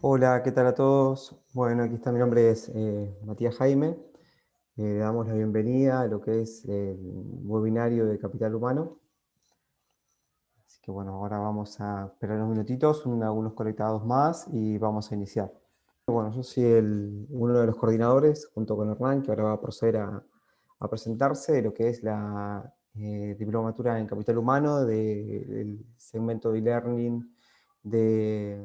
Hola, ¿qué tal a todos? Bueno, aquí está, mi nombre es Matías Jaime. Le damos la bienvenida a lo que es el webinario de Capital Humano. Así que bueno, ahora vamos a esperar unos minutitos, algunos conectados más y vamos a iniciar. Bueno, yo soy uno de los coordinadores, junto con Hernán, que ahora va a proceder a presentarse de lo que es la diplomatura en Capital Humano del segmento de e-learning de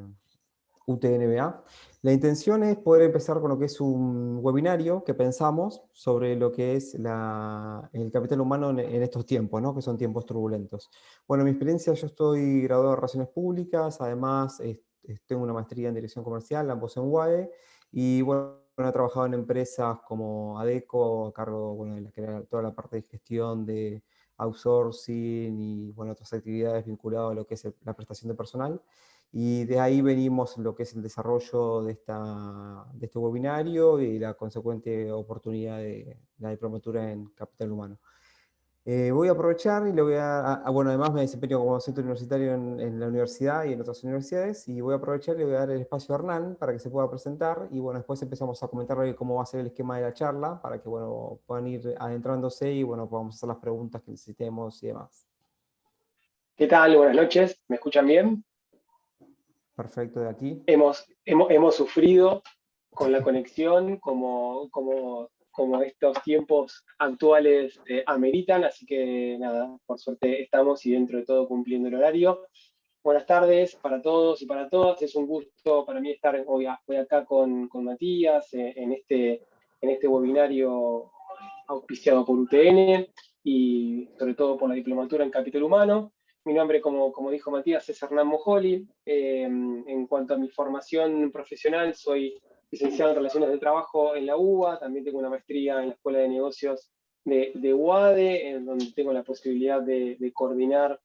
UTNBA. La intención es poder empezar con lo que es un webinario que pensamos sobre lo que es el capital humano en estos tiempos, ¿no? Que son tiempos turbulentos. Bueno, mi experiencia, yo estoy graduado en Relaciones Públicas, además tengo una maestría en Dirección Comercial, ambos en UAE, y bueno, he trabajado en empresas como ADECO, a cargo bueno, de la que era toda la parte de gestión de outsourcing y bueno, otras actividades vinculadas a lo que es la prestación de personal. Y de ahí venimos lo que es el desarrollo de este webinario y la consecuente oportunidad de la diplomatura en Capital Humano. Voy a aprovechar y le voy bueno, además me desempeño como docente universitario en la universidad y en otras universidades, y voy a aprovechar y le voy a dar el espacio a Hernán para que se pueda presentar, y bueno, después empezamos a comentar cómo va a ser el esquema de la charla, para que bueno, puedan ir adentrándose y bueno, podamos hacer las preguntas que necesitemos y demás. ¿Qué tal? Buenas noches. ¿Me escuchan bien? Perfecto, de aquí. Hemos sufrido con la conexión como estos tiempos actuales ameritan, así que nada, por suerte estamos y dentro de todo cumpliendo el horario. Buenas tardes para todos y para todas. Es un gusto para mí estar hoy acá con Matías en este webinario auspiciado por UTN y sobre todo por la diplomatura en Capital Humano. Mi nombre, como dijo Matías, es Hernán Mojoli. En cuanto a mi formación profesional, soy licenciado en Relaciones de Trabajo en la UBA, también tengo una maestría en la Escuela de Negocios de UADE, en donde tengo la posibilidad de coordinar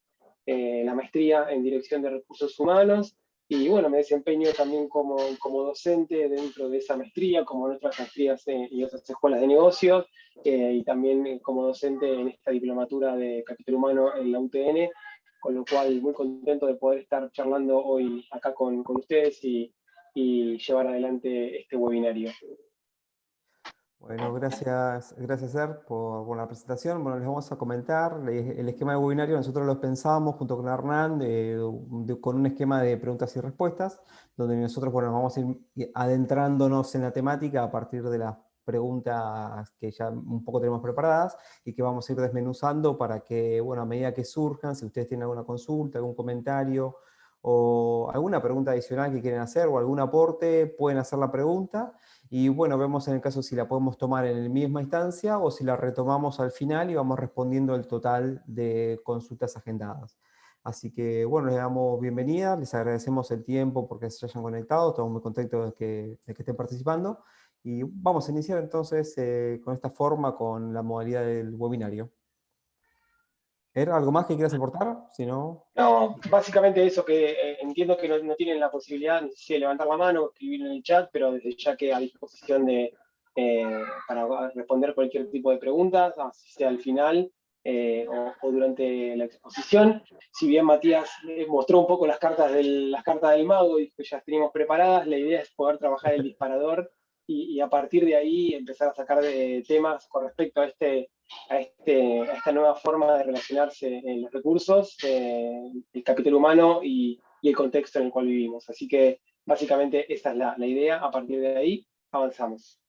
la maestría en Dirección de Recursos Humanos. Y bueno, me desempeño también como docente dentro de esa maestría, como en otras maestrías y otras escuelas de negocios, y también como docente en esta diplomatura de Capital Humano en la UTN, con lo cual muy contento de poder estar charlando hoy acá con ustedes y llevar adelante este webinario. Bueno, gracias Ser por la presentación. Bueno, les vamos a comentar el esquema de webinario. Nosotros lo pensamos junto con Hernán con un esquema de preguntas y respuestas, donde nosotros bueno, vamos a ir adentrándonos en la temática a partir de las preguntas que ya un poco tenemos preparadas y que vamos a ir desmenuzando para que, bueno, a medida que surjan, si ustedes tienen alguna consulta, algún comentario o alguna pregunta adicional que quieren hacer o algún aporte, pueden hacer la pregunta. Y bueno, vemos en el caso si la podemos tomar en la misma instancia o si la retomamos al final y vamos respondiendo el total de consultas agendadas. Así que bueno, les damos bienvenida, les agradecemos el tiempo porque se hayan conectado, estamos muy contentos de que estén participando. Y vamos a iniciar entonces con esta forma, con la modalidad del webinario. ¿Era algo más que quieras aportar? Si no... No, básicamente eso que entiendo que no tienen la posibilidad no sé si de levantar la mano o escribir en el chat, pero desde ya que a disposición para responder cualquier tipo de preguntas, así sea al final o durante la exposición. Si bien Matías mostró un poco las cartas del mago y que ya teníamos preparadas, la idea es poder trabajar el disparador y a partir de ahí empezar a sacar de temas con respecto a esta nueva forma de relacionarse en los recursos, el capital humano y el contexto en el cual vivimos. Así que básicamente esa es la idea. A partir de ahí avanzamos.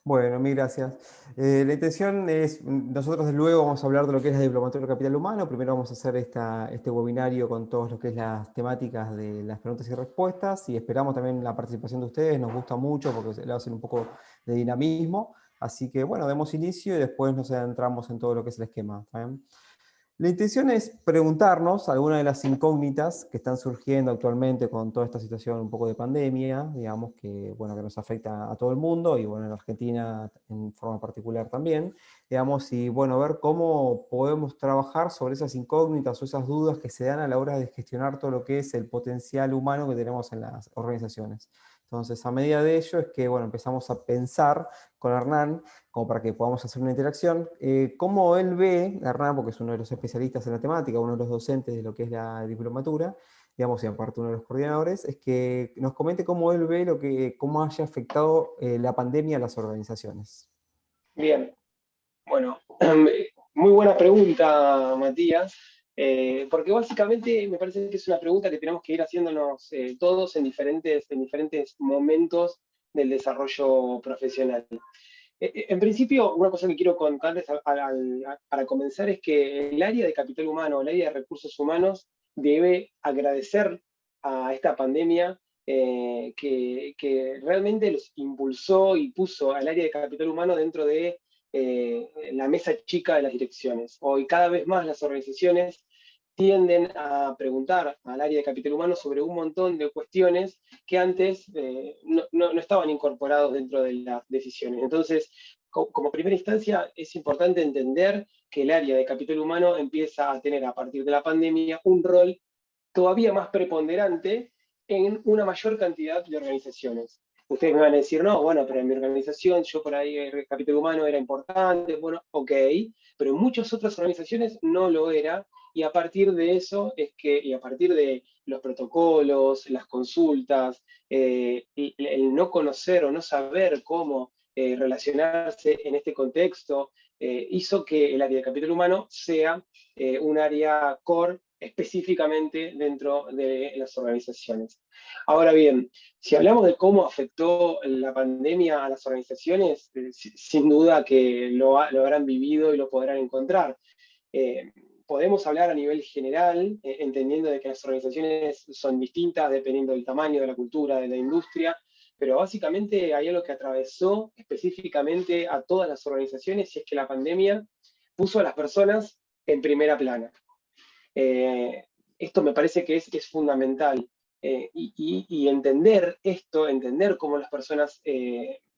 Bueno, mil gracias. La intención es, nosotros desde luego vamos a hablar de lo que es la diplomatura del capital humano. Primero vamos a hacer este webinario con todas lo que es las temáticas de las preguntas y respuestas, y esperamos también la participación de ustedes, nos gusta mucho porque le hacen un poco de dinamismo. Así que bueno, demos inicio y después nos adentramos en todo lo que es el esquema. ¿Está bien? La intención es preguntarnos algunas de las incógnitas que están surgiendo actualmente con toda esta situación un poco de pandemia, digamos, bueno, que nos afecta a todo el mundo y bueno, en Argentina en forma particular también, digamos, y bueno, ver cómo podemos trabajar sobre esas incógnitas o esas dudas que se dan a la hora de gestionar todo lo que es el potencial humano que tenemos en las organizaciones. Entonces, a medida de ello es que, bueno, empezamos a pensar con Hernán, como para que podamos hacer una interacción, cómo él ve, Hernán, porque es uno de los especialistas en la temática, uno de los docentes de lo que es la diplomatura, digamos, y aparte uno de los coordinadores, es que nos comente cómo él ve cómo haya afectado la pandemia a las organizaciones. Bien, bueno, muy buena pregunta, Matías, porque básicamente me parece que es una pregunta que tenemos que ir haciéndonos todos en diferentes momentos del desarrollo profesional. En principio, una cosa que quiero contarles para comenzar es que el área de capital humano, el área de recursos humanos, debe agradecer a esta pandemia que realmente los impulsó y puso al área de capital humano dentro de la mesa chica de las direcciones. Hoy cada vez más las organizaciones tienden a preguntar al área de capital humano sobre un montón de cuestiones que antes no estaban incorporados dentro de las decisiones. Entonces, como primera instancia, es importante entender que el área de capital humano empieza a tener a partir de la pandemia un rol todavía más preponderante en una mayor cantidad de organizaciones. Ustedes me van a decir, no, bueno, pero en mi organización yo por ahí el capital humano era importante, bueno, ok, pero en muchas otras organizaciones no lo era, y a partir de eso es que, y a partir de los protocolos, las consultas, el no conocer o no saber cómo relacionarse en este contexto, hizo que el área de capital humano sea un área core específicamente dentro de las organizaciones. Ahora bien, si hablamos de cómo afectó la pandemia a las organizaciones, sin duda que lo habrán vivido y lo podrán encontrar. Eh, Podemos hablar a nivel general, entendiendo de que las organizaciones son distintas dependiendo del tamaño, de la cultura, de la industria, pero básicamente hay algo que atravesó específicamente a todas las organizaciones, y es que la pandemia puso a las personas en primera plana. Esto me parece que es fundamental. Y entender esto, entender cómo las personas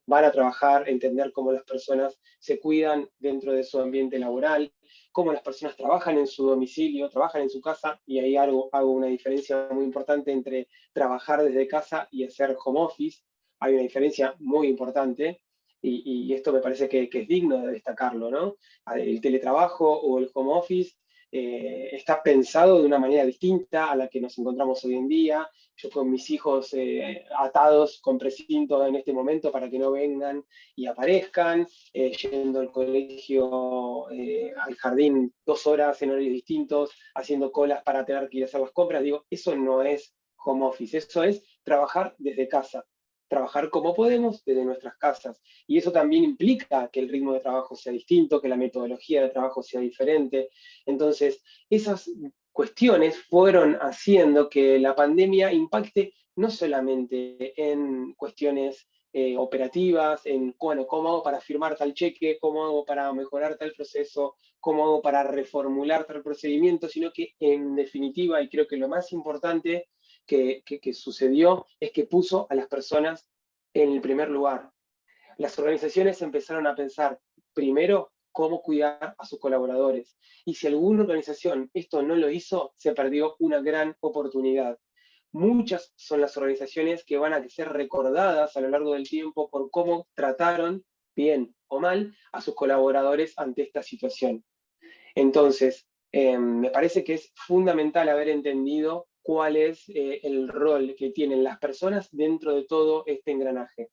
van a trabajar, entender cómo las personas se cuidan dentro de su ambiente laboral, cómo las personas trabajan en su domicilio, trabajan en su casa, y ahí hago una diferencia muy importante entre trabajar desde casa y hacer home office. Hay una diferencia muy importante, y esto me parece que es digno de destacarlo, ¿no? El teletrabajo o el home office está pensado de una manera distinta a la que nos encontramos hoy en día. Yo con mis hijos atados con precinto en este momento para que no vengan y aparezcan, yendo al colegio, al jardín 2 horas en horarios distintos, haciendo colas para tener que ir a hacer las compras. Digo, eso no es home office, eso es trabajar desde casa, trabajar como podemos desde nuestras casas. Y eso también implica que el ritmo de trabajo sea distinto, que la metodología de trabajo sea diferente. Entonces, esas cuestiones fueron haciendo que la pandemia impacte no solamente en cuestiones operativas, en, bueno, cómo hago para firmar tal cheque, cómo hago para mejorar tal proceso, cómo hago para reformular tal procedimiento, sino que en definitiva, y creo que lo más importante que sucedió es que puso a las personas en el primer lugar. Las organizaciones empezaron a pensar primero cómo cuidar a sus colaboradores. Y si alguna organización esto no lo hizo, se perdió una gran oportunidad. Muchas son las organizaciones que van a ser recordadas a lo largo del tiempo por cómo trataron, bien o mal, a sus colaboradores ante esta situación. Entonces, me parece que es fundamental haber entendido cuál es el rol que tienen las personas dentro de todo este engranaje,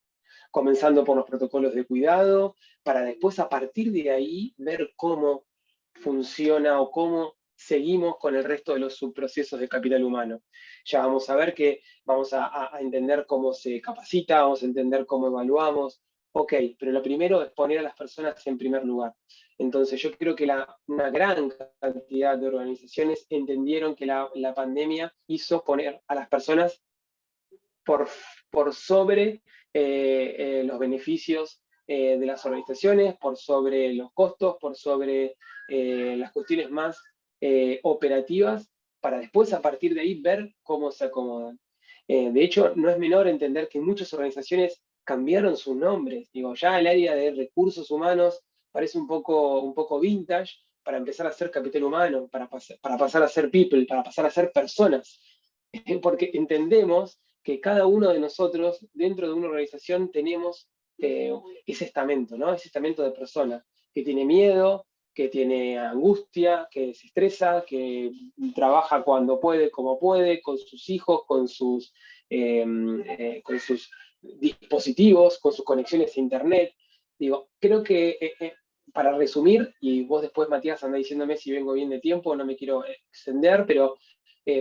comenzando por los protocolos de cuidado, para después a partir de ahí ver cómo funciona o cómo seguimos con el resto de los subprocesos de capital humano. Ya vamos a ver que vamos a entender cómo se capacita, vamos a entender cómo evaluamos. Ok, pero lo primero es poner a las personas en primer lugar. Entonces yo creo que una gran cantidad de organizaciones entendieron que la pandemia hizo poner a las personas por, por sobre los beneficios de las organizaciones, por sobre los costos, por sobre las cuestiones más operativas, para después a partir de ahí ver cómo se acomodan. De hecho, no es menor entender que muchas organizaciones cambiaron sus nombres. Digo, ya el área de recursos humanos parece un poco vintage para empezar a ser capital humano, para pasar a ser people, para pasar a ser personas. Porque entendemos que cada uno de nosotros dentro de una organización tenemos ese estamento, ¿no? Ese estamento de persona que tiene miedo, que tiene angustia, que se estresa, que trabaja cuando puede, como puede, con sus hijos, con sus dispositivos, con sus conexiones a internet. Digo, creo que para resumir, y vos después, Matías, andá diciéndome si vengo bien de tiempo, no me quiero extender, pero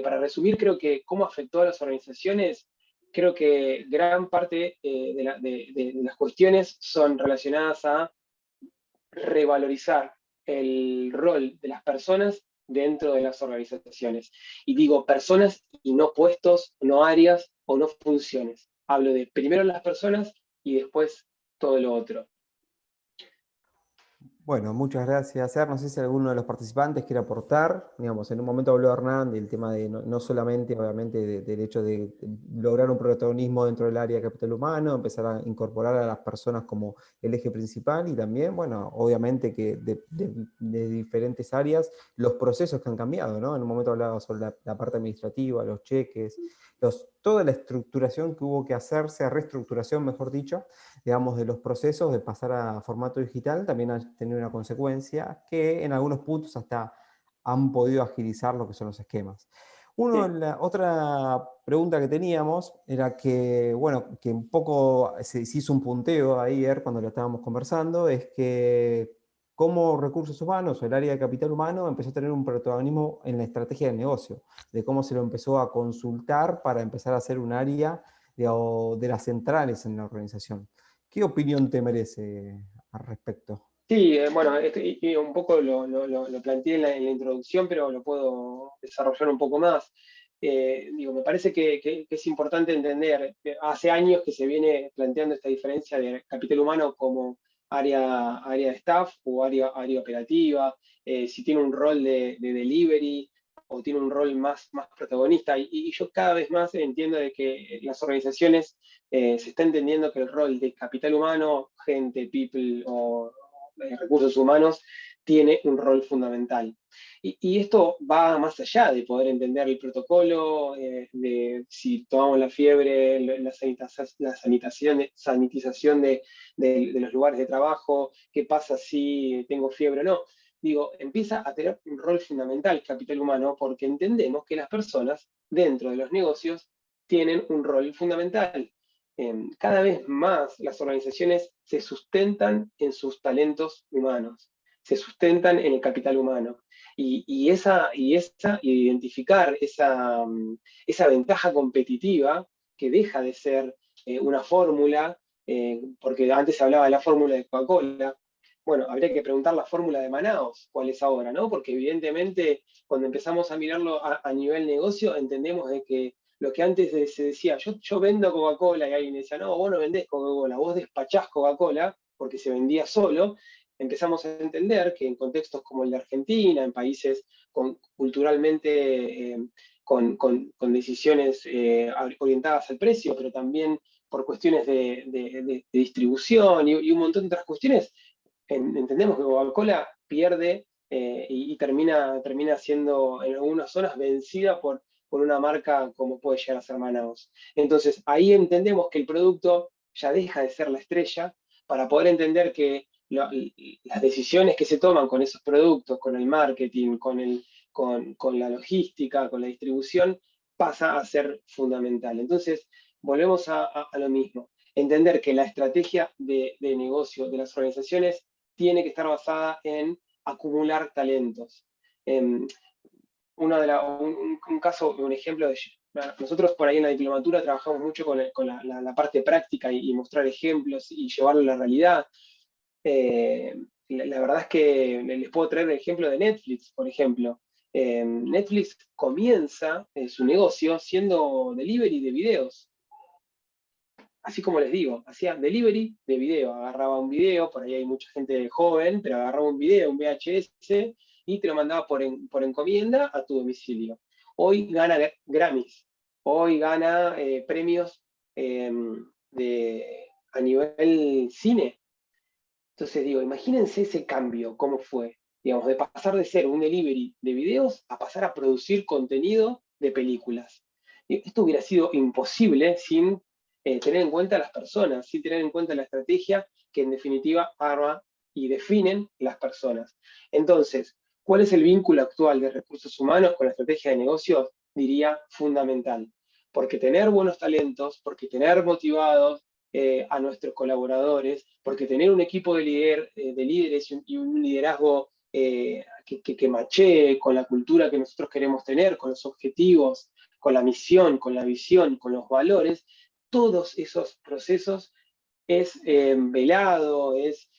para resumir, creo que cómo afectó a las organizaciones, creo que gran parte de las cuestiones son relacionadas a revalorizar el rol de las personas dentro de las organizaciones. Y digo personas y no puestos, no áreas o no funciones. Hablo de primero las personas y después todo lo otro. Bueno, muchas gracias, Ser. No sé si alguno de los participantes quiere aportar. Digamos, en un momento habló Hernán del tema de no solamente, obviamente, del hecho de lograr un protagonismo dentro del área de capital humano, empezar a incorporar a las personas como el eje principal y también, bueno, obviamente que de diferentes áreas, los procesos que han cambiado, ¿no? En un momento hablaba sobre la parte administrativa, los cheques, toda la estructuración que hubo que hacerse, reestructuración, mejor dicho, digamos, de los procesos de pasar a formato digital, también ha tenido una consecuencia que en algunos puntos hasta han podido agilizar lo que son los esquemas. Sí. Otra pregunta que teníamos era que, bueno, que un poco se hizo un punteo ayer cuando lo estábamos conversando, es que cómo recursos humanos o el área de capital humano empezó a tener un protagonismo en la estrategia del negocio, de cómo se lo empezó a consultar para empezar a hacer un área de las centrales en la organización. ¿Qué opinión te merece al respecto? Sí, bueno, y un poco lo planteé en la introducción, pero lo puedo desarrollar un poco más. Digo, me parece que es importante entender, hace años que se viene planteando esta diferencia de capital humano como área de staff o área operativa, si tiene un rol de delivery o tiene un rol más protagonista. Y yo cada vez más entiendo de que las organizaciones se está entendiendo que el rol de capital humano, gente, people o recursos humanos, tiene un rol fundamental. Y esto va más allá de poder entender el protocolo, de si tomamos la fiebre, la sanitización de los lugares de trabajo, qué pasa si tengo fiebre o no. Digo, empieza a tener un rol fundamental capital humano porque entendemos que las personas dentro de los negocios tienen un rol fundamental. Cada vez más las organizaciones se sustentan en sus talentos humanos, se sustentan en el capital humano. Identificar esa ventaja competitiva que deja de ser una fórmula, porque antes se hablaba de la fórmula de Coca-Cola. Bueno, habría que preguntar la fórmula de Manaos, cuál es ahora, ¿no? Porque evidentemente cuando empezamos a mirarlo a nivel negocio, entendemos de que lo que antes se decía, yo vendo Coca-Cola, y alguien decía, no, vos no vendés Coca-Cola, vos despachás Coca-Cola, porque se vendía solo. Empezamos a entender que en contextos como el de Argentina, en países culturalmente con decisiones orientadas al precio, pero también por cuestiones de distribución y un montón de otras cuestiones, entendemos que Coca-Cola pierde y termina siendo en algunas zonas vencida por una marca como puede llegar a ser Manaus. Entonces ahí entendemos que el producto ya deja de ser la estrella para poder entender que las decisiones que se toman con esos productos, con el marketing, con la logística, con la distribución, pasa a ser fundamental. Entonces, volvemos a lo mismo. Entender que la estrategia de negocio de las organizaciones tiene que estar basada en acumular talentos. Un caso, un ejemplo de nosotros por ahí en la diplomatura trabajamos mucho con la parte práctica y mostrar ejemplos y llevarlo a la realidad. Eh, la verdad es que les puedo traer el ejemplo de Netflix, por ejemplo. Netflix comienza su negocio siendo delivery de videos. Así como les digo, hacía delivery de video. Agarraba un video, por ahí hay mucha gente joven, pero agarraba un video, un VHS, y te lo mandaba por encomienda a tu domicilio. Hoy gana Grammys, hoy gana premios eh, a nivel cine. Entonces digo, imagínense ese cambio, cómo fue, digamos, de pasar de ser un delivery de videos a pasar a producir contenido de películas. Esto hubiera sido imposible sin tener en cuenta a las personas, sin tener en cuenta la estrategia que en definitiva arma y definen las personas. Entonces, ¿cuál es el vínculo actual de recursos humanos con la estrategia de negocios? Diría fundamental. Porque tener buenos talentos, porque tener motivados a nuestros colaboradores, porque tener un equipo de líderes y un liderazgo que machee con la cultura que nosotros queremos tener, con los objetivos, con la misión, con la visión, con los valores, todos esos procesos es velado, es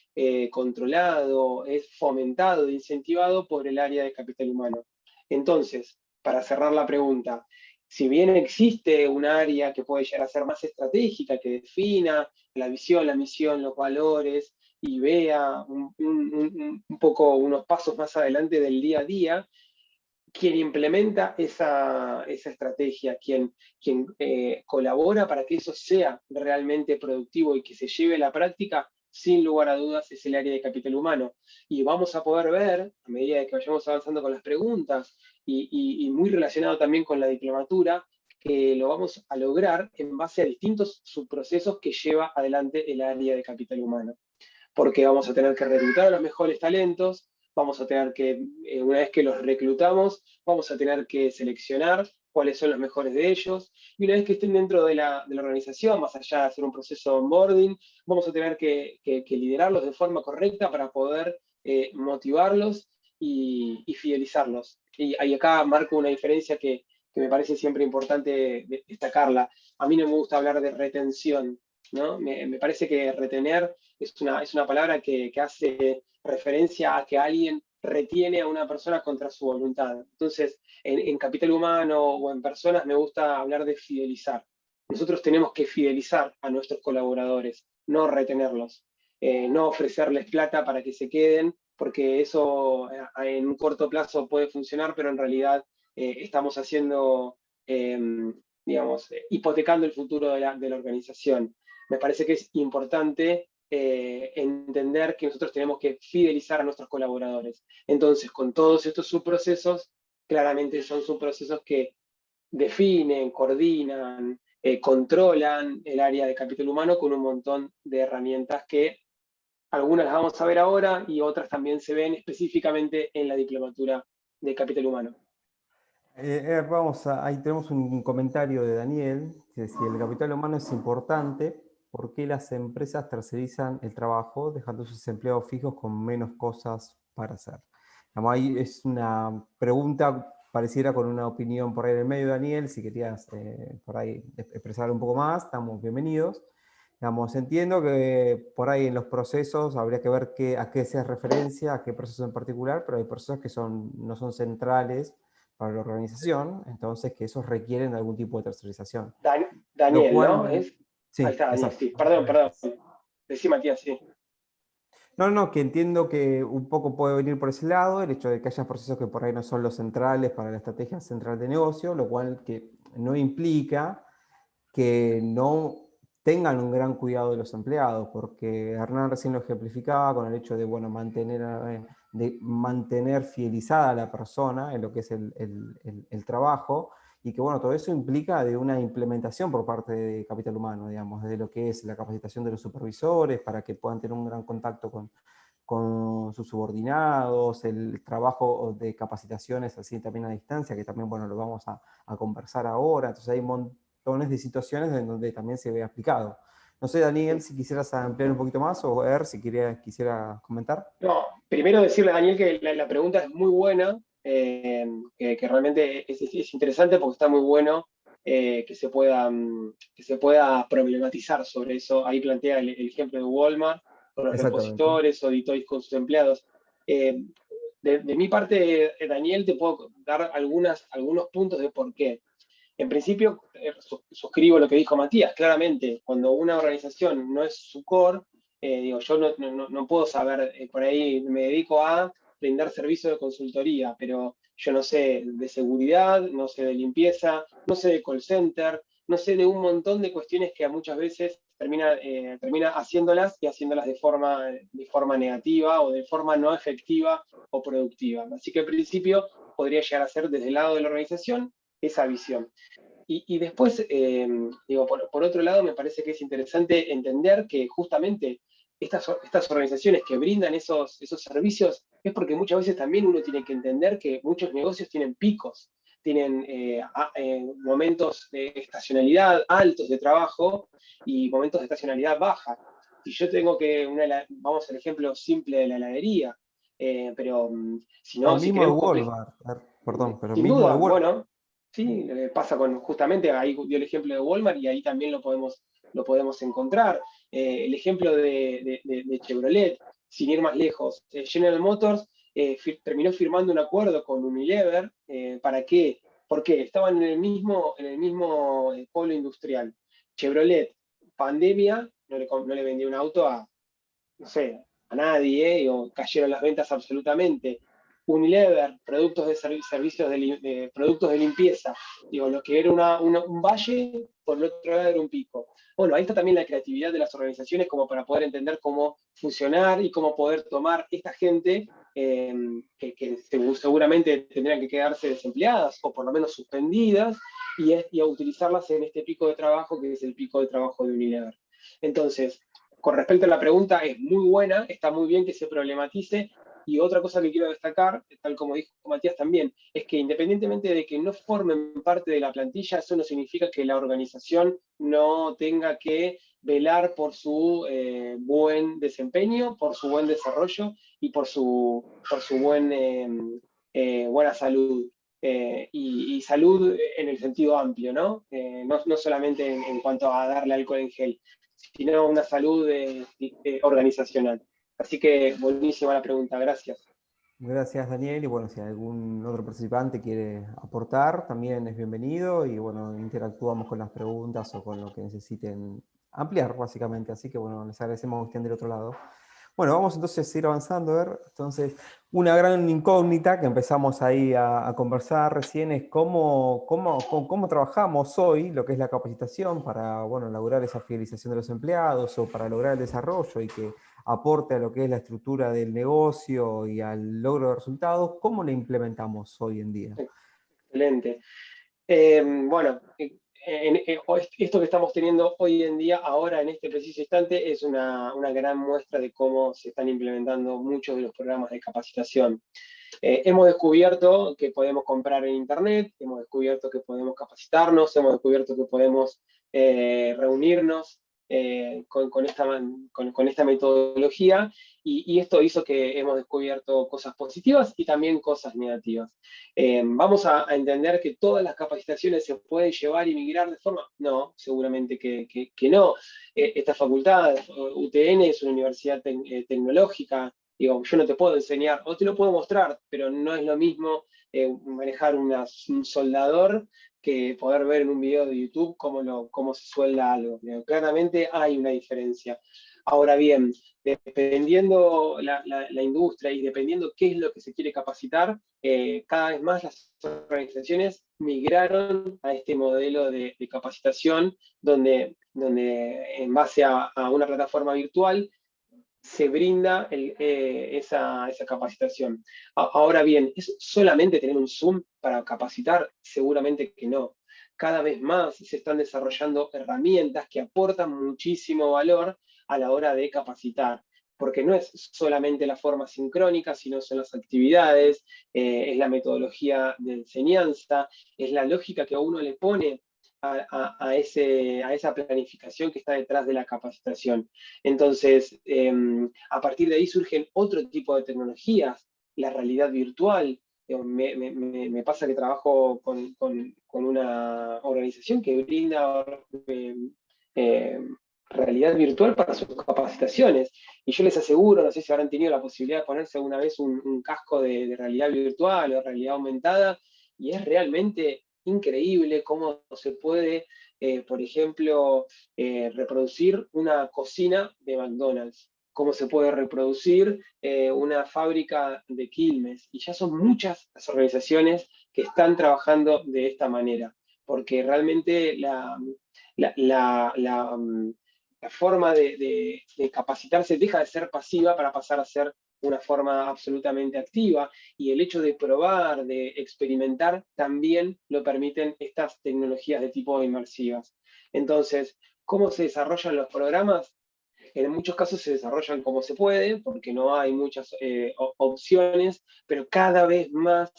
controlado, es fomentado, incentivado por el área de capital humano. Entonces, para cerrar la pregunta, si bien existe un área que puede llegar a ser más estratégica, que defina la visión, la misión, los valores y vea un poco unos pasos más adelante del día a día, quien implementa esa estrategia, quien colabora para que eso sea realmente productivo y que se lleve a la práctica, sin lugar a dudas, es el área de capital humano. Y vamos a poder ver, a medida que vayamos avanzando con las preguntas, y muy relacionado también con la diplomatura, que lo vamos a lograr en base a distintos subprocesos que lleva adelante el área de capital humano, porque vamos a tener que reclutar a los mejores talentos, vamos a tener que, una vez que los reclutamos, vamos a tener que seleccionar cuáles son los mejores de ellos, y una vez que estén dentro de la organización, más allá de hacer un proceso de onboarding, vamos a tener que liderarlos de forma correcta para poder motivarlos y fidelizarlos. Y acá marco una diferencia que me parece siempre importante destacarla. A mí no me gusta hablar de retención, ¿no? Me parece que retener es una palabra que hace referencia a que alguien retiene a una persona contra su voluntad. Entonces, en capital humano o en personas me gusta hablar de fidelizar. Nosotros tenemos que fidelizar a nuestros colaboradores, no retenerlos, no ofrecerles plata para que se queden, porque eso en un corto plazo puede funcionar, pero en realidad estamos haciendo, digamos, hipotecando el futuro de la organización. Me parece que es importante entender que nosotros tenemos que fidelizar a nuestros colaboradores. Entonces, con todos estos subprocesos, claramente son subprocesos que definen, coordinan, controlan el área de capital humano con un montón de herramientas que algunas las vamos a ver ahora y otras también se ven específicamente en la diplomatura de capital humano. Ahí tenemos un comentario de Daniel, que si el capital humano es importante, ¿por qué las empresas tercerizan el trabajo dejando sus empleados fijos con menos cosas para hacer? Ahí es una pregunta pareciera con una opinión por ahí en el medio, Daniel. Si querías por ahí expresar un poco más, estamos bienvenidos. Entiendo que por ahí en los procesos habría que ver a qué se hace referencia, a qué proceso en particular, pero hay procesos que no son centrales para la organización, entonces que esos requieren algún tipo de tercerización. Lo Daniel, ¿no? cual, Ahí sí, está, Daniel, exacto. sí. Perdón. Decí, Matías, sí. No, que entiendo que un poco puede venir por ese lado, el hecho de que haya procesos que por ahí no son los centrales para la estrategia central de negocio, lo cual que no implica que no tengan un gran cuidado de los empleados, porque Hernán recién lo ejemplificaba con el hecho de, bueno, mantener fidelizada a la persona en lo que es el trabajo, y que, bueno, todo eso implica de una implementación por parte de capital humano, digamos, de lo que es la capacitación de los supervisores para que puedan tener un gran contacto con sus subordinados, el trabajo de capacitaciones así también a distancia, que también, bueno, lo vamos a conversar ahora. Entonces hay montones de situaciones en donde también se ve aplicado. No sé, Daniel, si quisieras ampliar un poquito más, o ver si quisiera comentar. No, primero decirle a Daniel que la pregunta es muy buena, que realmente es interesante porque está muy bueno que se pueda problematizar sobre eso. Ahí plantea el ejemplo de Walmart con los Exactamente. repositores o Deloitte con sus empleados. Eh, de mi parte, Daniel, te puedo dar algunos puntos de por qué. En principio, suscribo lo que dijo Matías. Claramente, cuando una organización no es su core, digo, yo no puedo saber, por ahí me dedico a brindar servicios de consultoría, pero yo no sé de seguridad, no sé de limpieza, no sé de call center, no sé de un montón de cuestiones que muchas veces termina haciéndolas y haciéndolas de forma negativa o de forma no efectiva o productiva. Así que al principio podría llegar a ser desde el lado de la organización esa visión. Y después, digo, por otro lado, me parece que es interesante entender que justamente estas organizaciones que brindan esos servicios es porque muchas veces también uno tiene que entender que muchos negocios tienen picos, tienen momentos de estacionalidad altos de trabajo y momentos de estacionalidad baja. Si yo tengo que, vamos al ejemplo simple de la heladería, pero si O no, si mismo de queremos Walmart, perdón, pero sin mismo de duda, Walmart. bueno, sí, pasa justamente, ahí dio el ejemplo de Walmart y ahí también lo podemos encontrar. El ejemplo de Chevrolet, sin ir más lejos, General Motors terminó firmando un acuerdo con Unilever, ¿para qué? Porque estaban en el mismo polo industrial. Chevrolet, pandemia, no le vendió un auto a, no sé, a nadie, o cayeron las ventas absolutamente. Unilever, productos de servicios productos de limpieza, digo, lo que era un valle, por el otro lado era un pico. Bueno, ahí está también la creatividad de las organizaciones como para poder entender cómo funcionar y cómo poder tomar esta gente que seguramente tendrían que quedarse desempleadas o por lo menos suspendidas y a utilizarlas en este pico de trabajo que es el pico de trabajo de Unilever. Entonces, con respecto a la pregunta, es muy buena, está muy bien que se problematice. Y otra cosa que quiero destacar, tal como dijo Matías también, es que independientemente de que no formen parte de la plantilla, eso no significa que la organización no tenga que velar por su buen desempeño, por su buen desarrollo y por su buena salud. Y salud en el sentido amplio, ¿no? No solamente en cuanto a darle alcohol en gel, sino una salud organizacional. Así que buenísima la pregunta, gracias. Gracias, Daniel. Y bueno, si algún otro participante quiere aportar, también es bienvenido. Y bueno, interactuamos con las preguntas o con lo que necesiten ampliar, básicamente. Así que bueno, les agradecemos que estén del otro lado. Bueno, vamos entonces a ir avanzando. A ver, entonces, una gran incógnita que empezamos ahí a conversar recién es cómo trabajamos hoy lo que es la capacitación para, bueno, lograr esa fidelización de los empleados o para lograr el desarrollo y que aporte a lo que es la estructura del negocio y al logro de resultados. ¿Cómo lo implementamos hoy en día? Excelente. Bueno, esto que estamos teniendo hoy en día, ahora en este preciso instante, es una gran muestra de cómo se están implementando muchos de los programas de capacitación. Hemos descubierto que podemos comprar en Internet, hemos descubierto que podemos capacitarnos, hemos descubierto que podemos reunirnos con esta metodología y esto hizo que hemos descubierto cosas positivas y también cosas negativas. ¿Vamos a entender que todas las capacitaciones se pueden llevar y migrar de forma? No, seguramente que no. Esta facultad, UTN, es una universidad tecnológica. Digo, yo no te puedo enseñar, o te lo puedo mostrar, pero no es lo mismo manejar un soldador que poder ver en un video de YouTube cómo se suelda algo. Digo, claramente hay una diferencia. Ahora bien, dependiendo la industria y dependiendo qué es lo que se quiere capacitar, cada vez más las organizaciones migraron a este modelo de capacitación donde en base a una plataforma virtual se brinda esa capacitación. Ahora bien, ¿es solamente tener un Zoom para capacitar? Seguramente que no. Cada vez más se están desarrollando herramientas que aportan muchísimo valor a la hora de capacitar, porque no es solamente la forma sincrónica, sino son las actividades, es la metodología de enseñanza, es la lógica que a uno le pone a esa planificación que está detrás de la capacitación. Entonces, a partir de ahí surgen otro tipo de tecnologías, la realidad virtual. Me pasa que trabajo con una organización que brinda eh, realidad virtual para sus capacitaciones. Y yo les aseguro, no sé si habrán tenido la posibilidad de ponerse alguna vez un casco de realidad virtual o realidad aumentada, y es realmente increíble cómo se puede, por ejemplo, reproducir una cocina de McDonald's, cómo se puede reproducir una fábrica de Quilmes. Y ya son muchas las organizaciones que están trabajando de esta manera, porque realmente la, la, la, la forma de capacitarse deja de ser pasiva para pasar a ser una forma absolutamente activa, y el hecho de probar, de experimentar, también lo permiten estas tecnologías de tipo inmersivas. Entonces, ¿cómo se desarrollan los programas? En muchos casos se desarrollan como se puede, porque no hay muchas opciones, pero cada vez más,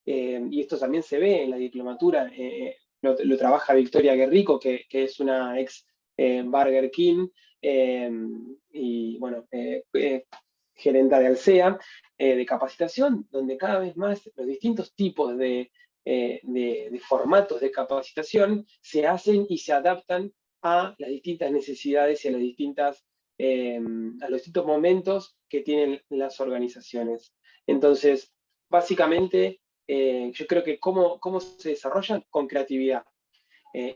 y esto también se ve en la diplomatura, lo trabaja Victoria Guerrico, que es una ex Burger King, eh, y bueno, gerenta de Alsea, de capacitación, donde cada vez más los distintos tipos de formatos de capacitación se hacen y se adaptan a las distintas necesidades y a los distintos momentos que tienen las organizaciones. Entonces, básicamente, yo creo que cómo se desarrollan con creatividad.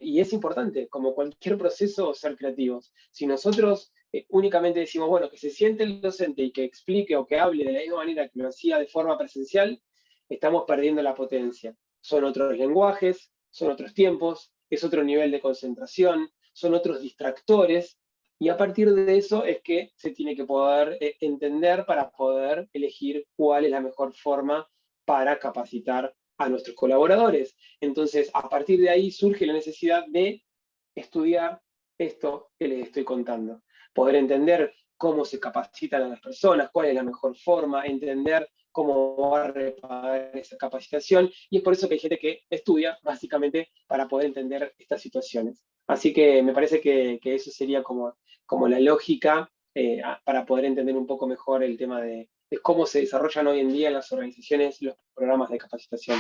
Y es importante, como cualquier proceso, ser creativos. Si nosotros únicamente decimos, bueno, que se siente el docente y que explique o que hable de la misma manera que lo hacía de forma presencial, estamos perdiendo la potencia. Son otros lenguajes, son otros tiempos, es otro nivel de concentración, son otros distractores, y a partir de eso es que se tiene que poder entender para poder elegir cuál es la mejor forma para capacitar a nuestros colaboradores. Entonces, a partir de ahí surge la necesidad de estudiar esto que les estoy contando. Poder entender cómo se capacitan a las personas, cuál es la mejor forma, entender cómo va a reparar esa capacitación, y es por eso que hay gente que estudia básicamente para poder entender estas situaciones. Así que me parece que eso sería como la lógica para poder entender un poco mejor el tema de cómo se desarrollan hoy en día en las organizaciones los programas de capacitación.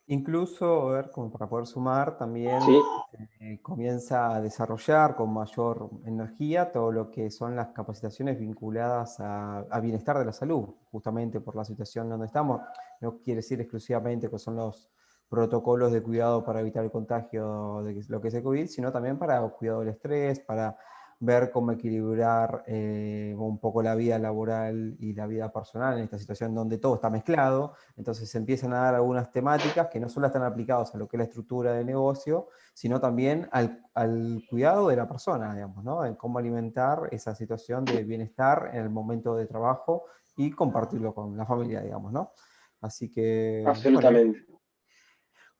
Incluso, a ver, como para poder sumar, también ¿Sí? comienza a desarrollar con mayor energía todo lo que son las capacitaciones vinculadas a bienestar de la salud, justamente por la situación donde estamos. No quiere decir exclusivamente que son los protocolos de cuidado para evitar el contagio de lo que es el COVID, sino también para cuidado del estrés, para ver cómo equilibrar un poco la vida laboral y la vida personal en esta situación donde todo está mezclado. Entonces se empiezan a dar algunas temáticas que no solo están aplicadas a lo que es la estructura del negocio, sino también al cuidado de la persona, digamos, ¿no? En cómo alimentar esa situación de bienestar en el momento de trabajo y compartirlo con la familia, digamos, ¿no? Así que, bueno, Absolutamente.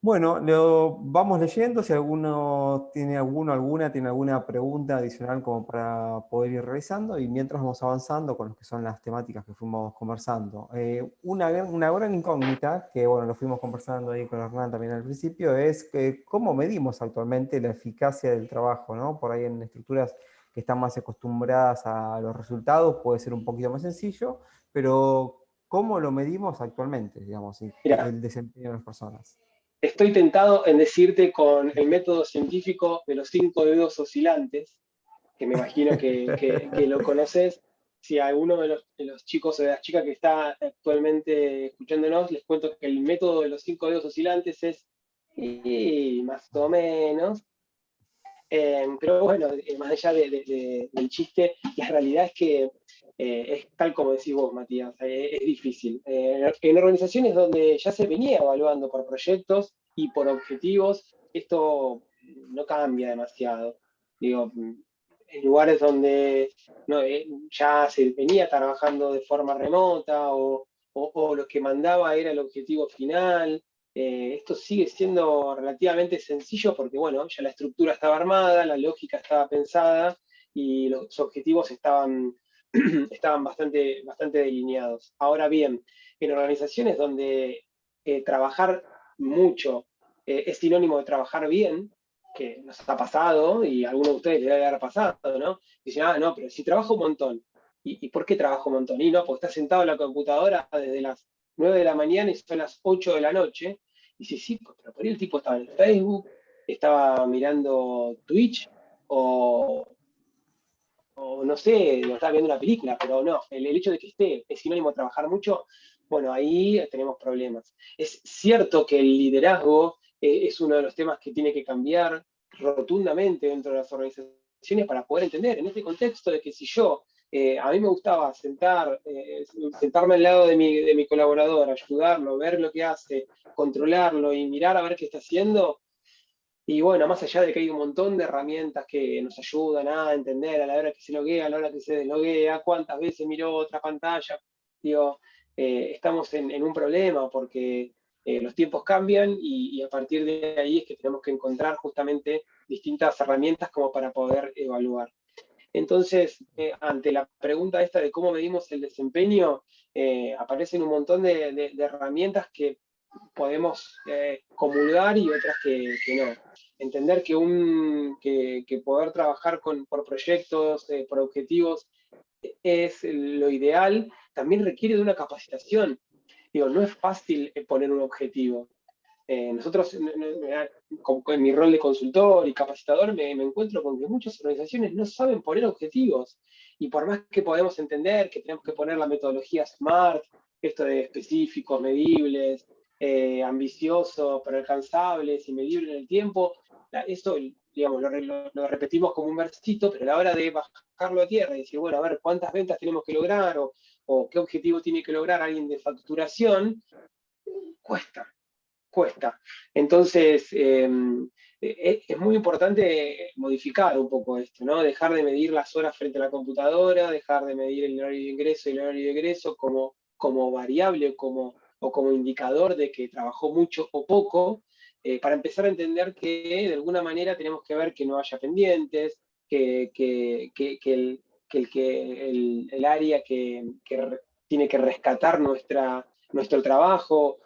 bueno, lo vamos leyendo, si alguna tiene alguna pregunta adicional como para poder ir revisando, y mientras vamos avanzando con lo que son las temáticas que fuimos conversando. Una gran incógnita, que bueno, lo fuimos conversando ahí con Hernán también al principio, es que cómo medimos actualmente la eficacia del trabajo, ¿no? Por ahí en estructuras que están más acostumbradas a los resultados puede ser un poquito más sencillo, pero ¿cómo lo medimos actualmente, digamos, Mira, el desempeño de las personas? estoy tentado en decirte con el método científico de los 5 dedos oscilantes, que me imagino que lo conoces. Si a alguno de los chicos o de las chicas que está actualmente escuchándonos, les cuento que el método de los 5 dedos oscilantes es y más o menos. Pero bueno, más allá del chiste, la realidad es que es tal como decís vos, Matías, es difícil. En organizaciones donde ya se venía evaluando por proyectos y por objetivos, esto no cambia demasiado. Digo, en lugares donde no, ya se venía trabajando de forma remota o lo que mandaba era el objetivo final. Esto sigue siendo relativamente sencillo porque, bueno, ya la estructura estaba armada, la lógica estaba pensada y los objetivos estaban bastante delineados. Ahora bien, en organizaciones donde trabajar mucho es sinónimo de trabajar bien, que nos ha pasado y a algunos de ustedes les debe haber pasado, ¿no? Dicen, no, pero si trabajo un montón. ¿Y por qué trabajo un montón? Y no, porque estás sentado en la computadora desde las 9 de la mañana y son las 8 de la noche. Y sí, sí, pero por ahí el tipo estaba en Facebook, estaba mirando Twitch o, o no sé, o estaba viendo una película, pero no, el hecho de que esté es sinónimo de trabajar mucho, bueno, ahí tenemos problemas. Es cierto que el liderazgo es uno de los temas que tiene que cambiar rotundamente dentro de las organizaciones para poder entender en este contexto de que si yo, a mí me gustaba sentarme al lado de mi colaborador, ayudarlo, ver lo que hace, controlarlo y mirar a ver qué está haciendo. Y bueno, más allá de que hay un montón de herramientas que nos ayudan a entender a la hora que se loguea, a la hora que se desloguea, cuántas veces miró otra pantalla. Digo, estamos en un problema porque los tiempos cambian y a partir de ahí es que tenemos que encontrar justamente distintas herramientas como para poder evaluar. Entonces, ante la pregunta esta de cómo medimos el desempeño, aparecen un montón de herramientas que podemos comulgar y otras que no. Entender que poder trabajar por proyectos, por objetivos, es lo ideal, también requiere de una capacitación. Digo, no es fácil poner un objetivo. Nosotros, en mi rol de consultor y capacitador, me encuentro con que muchas organizaciones no saben poner objetivos. Y por más que podemos entender que tenemos que poner la metodología SMART, esto de específicos, medibles, ambiciosos, pero alcanzables y medibles en el tiempo, eso, digamos, lo repetimos como un versito, pero a la hora de bajarlo a tierra y decir, bueno, a ver, ¿cuántas ventas tenemos que lograr? O qué objetivo tiene que lograr alguien de facturación, cuesta. Entonces, es muy importante modificar un poco esto, ¿no? Dejar de medir las horas frente a la computadora, dejar de medir el horario de ingreso y el horario de egreso como variable o como indicador de que trabajó mucho o poco, para empezar a entender que de alguna manera tenemos que ver que no haya pendientes, el área que tiene que rescatar nuestro trabajo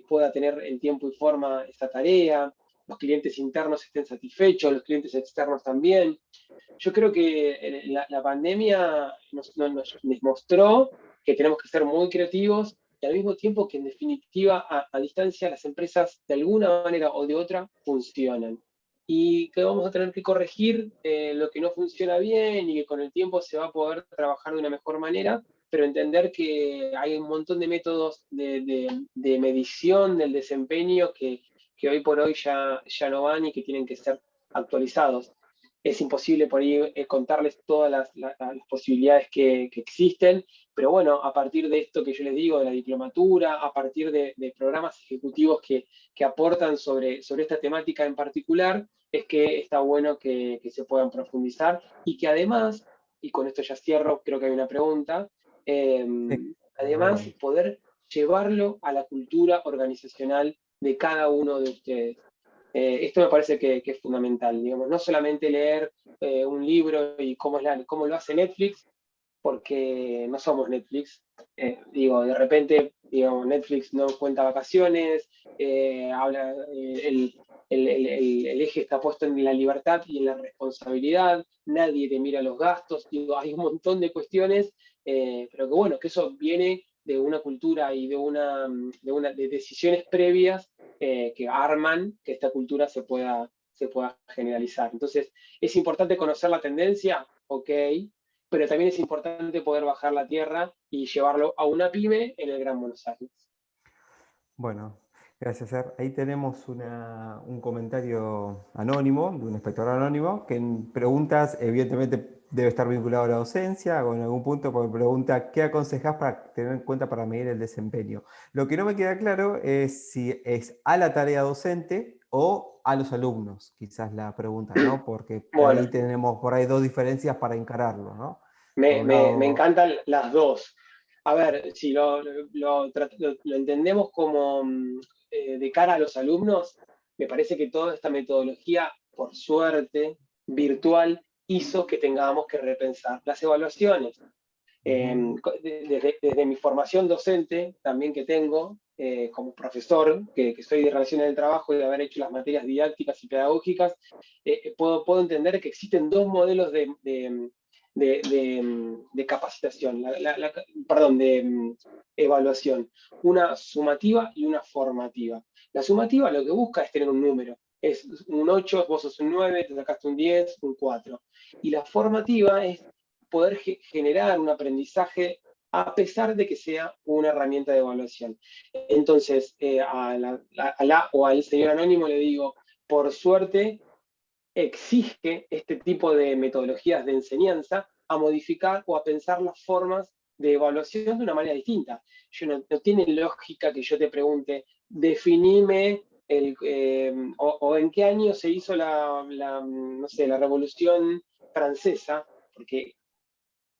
pueda tener en tiempo y forma esa tarea, los clientes internos estén satisfechos, los clientes externos también. Yo creo que la pandemia nos mostró que tenemos que ser muy creativos y al mismo tiempo que en definitiva a distancia las empresas de alguna manera o de otra funcionan. Y que vamos a tener que corregir lo que no funciona bien y que con el tiempo se va a poder trabajar de una mejor manera, pero entender que hay un montón de métodos de medición del desempeño que hoy por hoy ya no van y que tienen que ser actualizados. Es imposible por ahí contarles todas las posibilidades que existen, pero bueno, a partir de esto que yo les digo, de la diplomatura, a partir de programas ejecutivos que aportan sobre esta temática en particular, es que está bueno que se puedan profundizar y que además, y con esto ya cierro, creo que hay una pregunta, eh, Sí, además poder llevarlo a la cultura organizacional de cada uno de ustedes. Esto me parece que es fundamental, digamos, no solamente leer un libro y cómo lo hace Netflix, porque no somos Netflix. Digo, de repente, digamos, Netflix no cuenta vacaciones, el eje está puesto en la libertad y en la responsabilidad, nadie te mira los gastos, digo, hay un montón de cuestiones, pero que bueno, que eso viene de una cultura y de decisiones previas que arman que esta cultura se pueda generalizar. Entonces, ¿es importante conocer la tendencia? Ok, pero también es importante poder bajar la tierra y llevarlo a una pyme en el Gran Buenos Aires. bueno, gracias, Ser. Ahí tenemos un comentario anónimo, de un espectador anónimo, que en preguntas, evidentemente debe estar vinculado a la docencia o en algún punto, porque pregunta, ¿qué aconsejás para tener en cuenta para medir el desempeño? Lo que no me queda claro es si es a la tarea docente o a los alumnos, quizás la pregunta, ¿no? Porque Bueno, ahí tenemos por ahí dos diferencias para encararlo, ¿no? Por un me lado, encantan las dos. A ver, si lo entendemos como de cara a los alumnos, me parece que toda esta metodología, por suerte, virtual, hizo que tengamos que repensar las evaluaciones. Desde mi formación docente, también que tengo, como profesor, que soy de Relaciones del Trabajo y de haber hecho las materias didácticas y pedagógicas, puedo entender que existen dos modelos de capacitación, perdón, de evaluación, una sumativa y una formativa. La sumativa lo que busca es tener un número, es un 8, vos sos un 9, te sacaste un 10, un 4. Y la formativa es poder generar un aprendizaje a pesar de que sea una herramienta de evaluación. Entonces, o al señor anónimo le digo, por suerte, exige este tipo de metodologías de enseñanza a modificar o a pensar las formas de evaluación de una manera distinta. No tiene lógica que yo te pregunte, definime o en qué año se hizo no sé, la Revolución Francesa, porque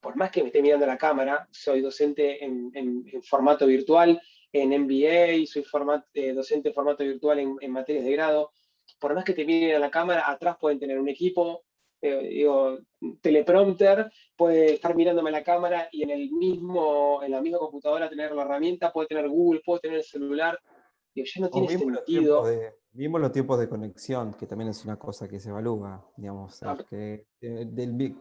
por más que me esté mirando la cámara, soy docente en formato virtual, en MBA, soy docente en formato virtual en materias de grado, por más que te miren a la cámara, atrás pueden tener un equipo, digo, teleprompter, puede estar mirándome a la cámara y en la misma computadora tener la herramienta, puede tener Google, puede tener el celular, digo, ya no O tiene sentido. vimos los tiempos de conexión, que también es una cosa que se evalúa, digamos, que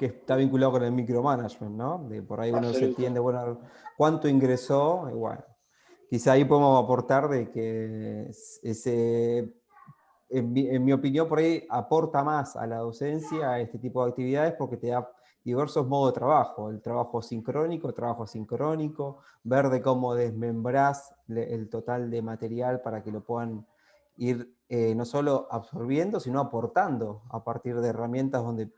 está vinculado con el micromanagement, ¿no? De por ahí uno se Absoluto. entiende, bueno, cuánto ingresó, y bueno, quizá ahí podemos aportar de que en mi opinión, por ahí aporta más a la docencia a este tipo de actividades porque te da diversos modos de trabajo, el trabajo asincrónico, ver de cómo desmembrás el total de material para que lo puedan ir no solo absorbiendo, sino aportando a partir de herramientas donde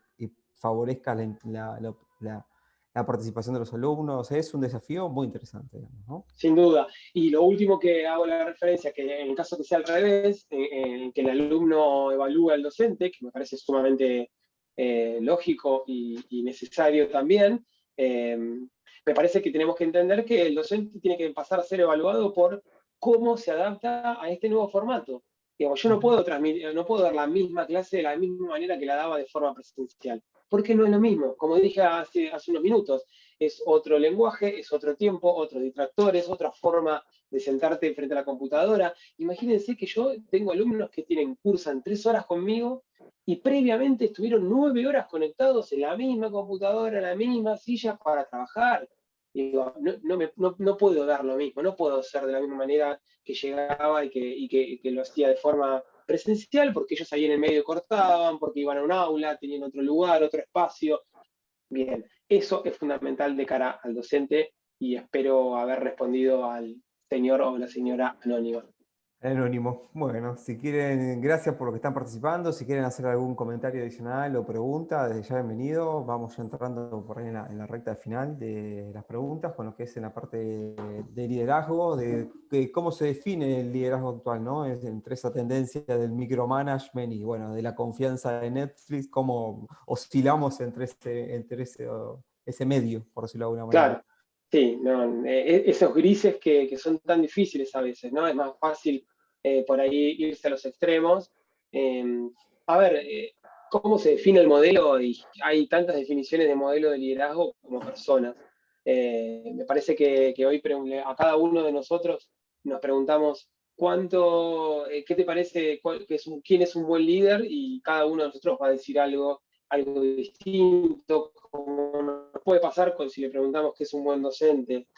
favorezca la participación de los alumnos. Es un desafío muy interesante, digamos, ¿no? Sin duda. Y lo último que hago la referencia, que en el caso que sea al revés, en que el alumno evalúa al docente, que me parece sumamente lógico y necesario también, me parece que tenemos que entender que el docente tiene que pasar a ser evaluado por cómo se adapta a este nuevo formato. Digamos, yo no puedo transmitir, no puedo dar la misma clase de la misma manera que la daba de forma presencial, porque no es lo mismo. Como dije hace unos minutos, es otro lenguaje, es otro tiempo, otros distractores, otra forma de sentarte frente a la computadora. Imagínense que yo tengo alumnos que cursan 3 horas conmigo y previamente estuvieron 9 horas conectados en la misma computadora, en la misma silla para trabajar. Digo, no puedo dar lo mismo, no puedo ser de la misma manera que llegaba y que lo hacía de forma presencial, porque ellos ahí en el medio cortaban, porque iban a un aula, tenían otro lugar, otro espacio. Bien, eso es fundamental de cara al docente y espero haber respondido al señor o la señora anónima. Anónimo. Bueno, si quieren, gracias por lo que están participando. Si quieren hacer algún comentario adicional o pregunta, desde ya bienvenido. Vamos ya entrando por ahí en la recta final de las preguntas, con lo que es en la parte de liderazgo, de cómo se define el liderazgo actual, ¿no? Entre esa tendencia del micromanagement y bueno, de la confianza de Netflix, cómo oscilamos entre ese medio, por decirlo de alguna manera. Claro, sí, no, esos grises que son tan difíciles a veces, ¿no? Es más fácil por ahí irse a los extremos. Eh, a ver, ¿cómo se define el modelo? Y hay tantas definiciones de modelo de liderazgo como personas. Me parece que hoy a cada uno de nosotros nos preguntamos ¿qué te parece, quién es un buen líder? Y cada uno de nosotros va a decir algo distinto, como nos puede pasar si le preguntamos qué es un buen docente.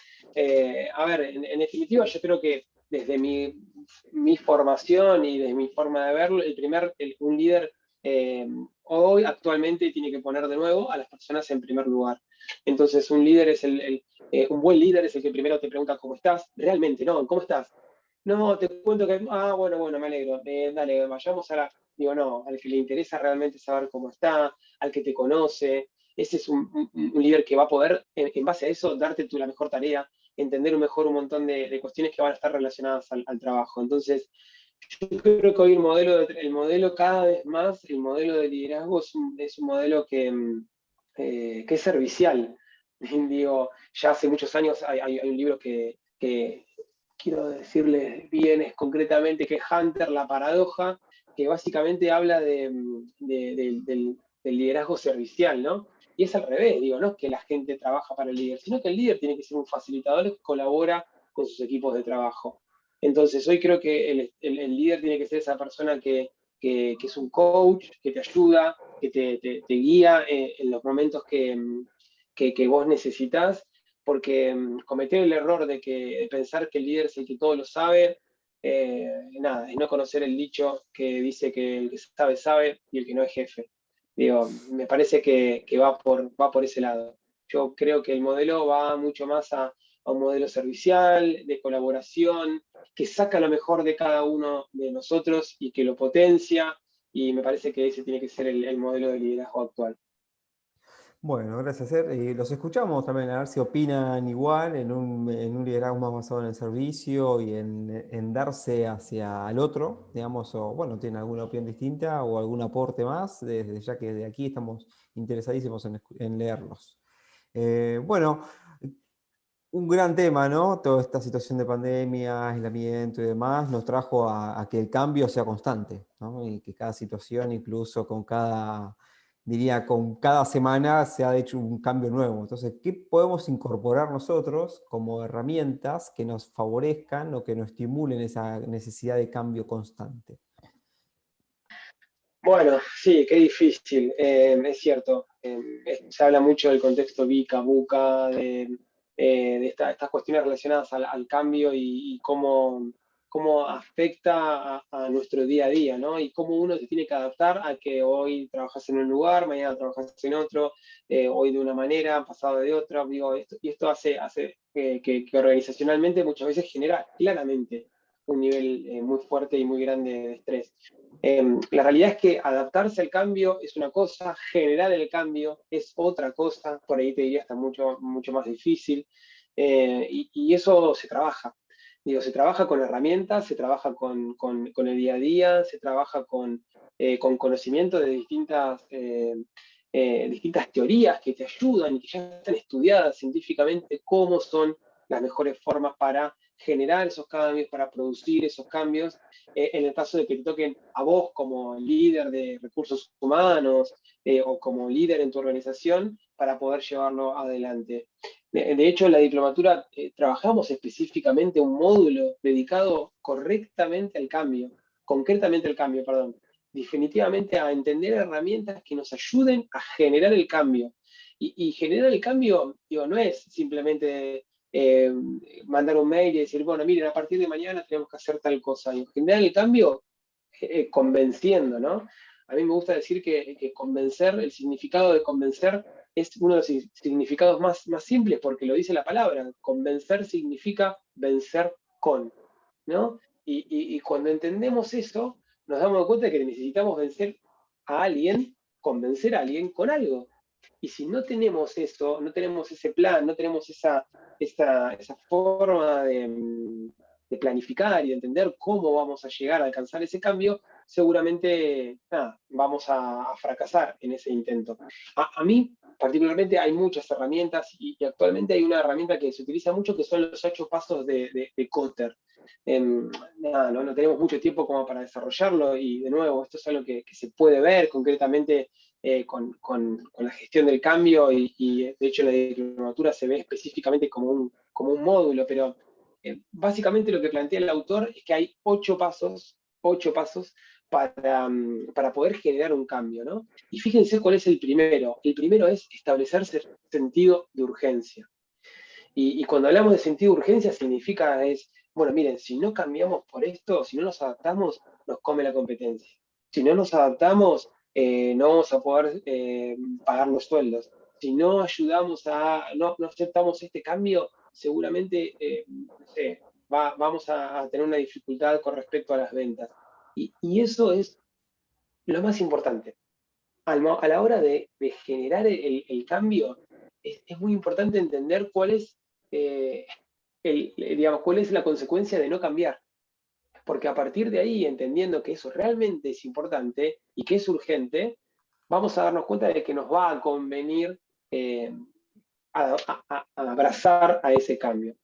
A ver, en definitiva, yo creo que desde mi formación y desde mi forma de verlo, un líder hoy actualmente tiene que poner de nuevo a las personas en primer lugar. Entonces, un buen líder es el que primero te pregunta cómo estás, realmente, ¿no? ¿Cómo estás? No, te cuento que, bueno, me alegro. Dale, vayamos a la, digo, no, al que le interesa realmente saber cómo está, al que te conoce. Ese es un líder que va a poder, en base a eso, darte tú la mejor tarea, entender mejor un montón de cuestiones que van a estar relacionadas al trabajo. Entonces, yo creo que hoy el modelo cada vez más, el modelo de liderazgo es un modelo que es servicial. Digo, ya hace muchos años hay un libro que quiero decirles bien es concretamente que es Hunter, la paradoja, que básicamente habla del liderazgo servicial, ¿no? Y es al revés, digo, no es que la gente trabaja para el líder, sino que el líder tiene que ser un facilitador que colabora con sus equipos de trabajo. Entonces, hoy creo que el líder tiene que ser esa persona que es un coach, que te ayuda, que te guía en los momentos que vos necesitas, porque cometer el error de pensar que el líder es el que todo lo sabe, nada, es no conocer el dicho que dice que el que sabe, sabe y el que no es jefe. Digo, me parece que va por ese lado. Yo creo que el modelo va mucho más a un modelo servicial, de colaboración, que saca lo mejor de cada uno de nosotros y que lo potencia, y me parece que ese tiene que ser el modelo de liderazgo actual. Bueno, gracias, Ser. Los escuchamos también, a ver si opinan igual en un liderazgo más basado en el servicio y en darse hacia el otro, digamos, o bueno, tienen alguna opinión distinta o algún aporte más, desde ya que de aquí estamos interesadísimos en leerlos. Bueno, un gran tema, ¿no? Toda esta situación de pandemia, aislamiento y demás, nos trajo a que el cambio sea constante, ¿no? Y que cada situación, incluso con cada, diría, con cada semana se ha hecho un cambio nuevo. Entonces, ¿qué podemos incorporar nosotros como herramientas que nos favorezcan o que nos estimulen esa necesidad de cambio constante? Bueno, sí, qué difícil, es cierto. Se habla mucho del contexto VICA, BUCA, de estas cuestiones relacionadas al cambio y cómo afecta a nuestro día a día, ¿no? Y cómo uno se tiene que adaptar a que hoy trabajas en un lugar, mañana trabajas en otro, hoy de una manera, pasado de otra. Digo, esto hace que organizacionalmente muchas veces genera claramente un nivel muy fuerte y muy grande de estrés. La realidad es que adaptarse al cambio es una cosa, generar el cambio es otra cosa, por ahí te diría hasta mucho más difícil, y eso se trabaja. Digo, se trabaja con herramientas, se trabaja con el día a día, se trabaja con conocimiento de distintas teorías que te ayudan y que ya están estudiadas científicamente cómo son las mejores formas para generar esos cambios, para producir esos cambios, en el caso de que te toquen a vos como líder de recursos humanos o como líder en tu organización para poder llevarlo adelante. De hecho, en la diplomatura trabajamos específicamente un módulo dedicado correctamente al cambio, concretamente al cambio, perdón, definitivamente a entender herramientas que nos ayuden a generar el cambio. Y generar el cambio, digo, no es simplemente eh, mandar un mail y decir, bueno, miren, a partir de mañana tenemos que hacer tal cosa. Y generar el cambio convenciendo, ¿no? A mí me gusta decir que convencer, el significado de convencer es uno de los significados más simples porque lo dice la palabra. Convencer significa vencer con, ¿no? Y cuando entendemos eso, nos damos cuenta de que necesitamos vencer a alguien, convencer a alguien con algo. Y si no tenemos eso, no tenemos ese plan, no tenemos esa forma de planificar y de entender cómo vamos a llegar a alcanzar ese cambio, seguramente nada, vamos a fracasar en ese intento. A mí, particularmente, hay muchas herramientas y actualmente hay una herramienta que se utiliza mucho que son los 8 pasos de Kotter. Nada, no tenemos mucho tiempo como para desarrollarlo y de nuevo, esto es algo que se puede ver concretamente con la gestión del cambio y de hecho la diplomatura se ve específicamente como un módulo, pero básicamente lo que plantea el autor es que hay 8 pasos para poder generar un cambio, ¿no? Y fíjense cuál es el primero. El primero es establecerse sentido de urgencia. Y cuando hablamos de sentido de urgencia significa bueno, miren, si no cambiamos por esto, si no nos adaptamos, nos come la competencia. Si no nos adaptamos, no vamos a poder pagar los sueldos. Si no ayudamos no aceptamos este cambio, seguramente, no sé, vamos a tener una dificultad con respecto a las ventas. Y eso es lo más importante. A la hora de generar el cambio, es muy importante entender eh, digamos, cuál es la consecuencia de no cambiar. Porque a partir de ahí, entendiendo que eso realmente es importante y que es urgente, vamos a darnos cuenta de que nos va a convenir eh, a abrazar a ese cambio.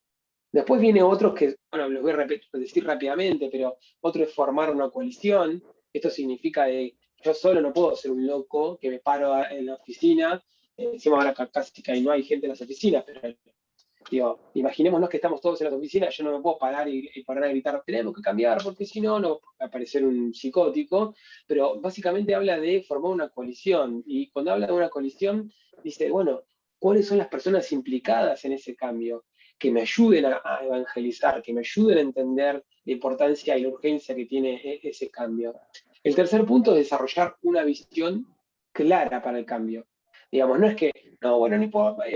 Después viene otros que, bueno, los voy a decir rápidamente, pero otro es formar una coalición. Esto significa de yo solo no puedo ser un loco que me paro en la oficina. Encima ahora casi que no hay gente en las oficinas, pero digo, imaginémonos que estamos todos en las oficinas, yo no me puedo parar y parar a gritar, tenemos que cambiar, porque si no, no va a parecer un psicótico, pero básicamente habla de formar una coalición, y cuando habla de una coalición, dice, bueno, ¿cuáles son las personas implicadas en ese cambio? Que me ayuden a evangelizar, que me ayuden a entender la importancia y la urgencia que tiene ese cambio. El tercer punto es desarrollar una visión clara para el cambio. Digamos, no es que, no, bueno,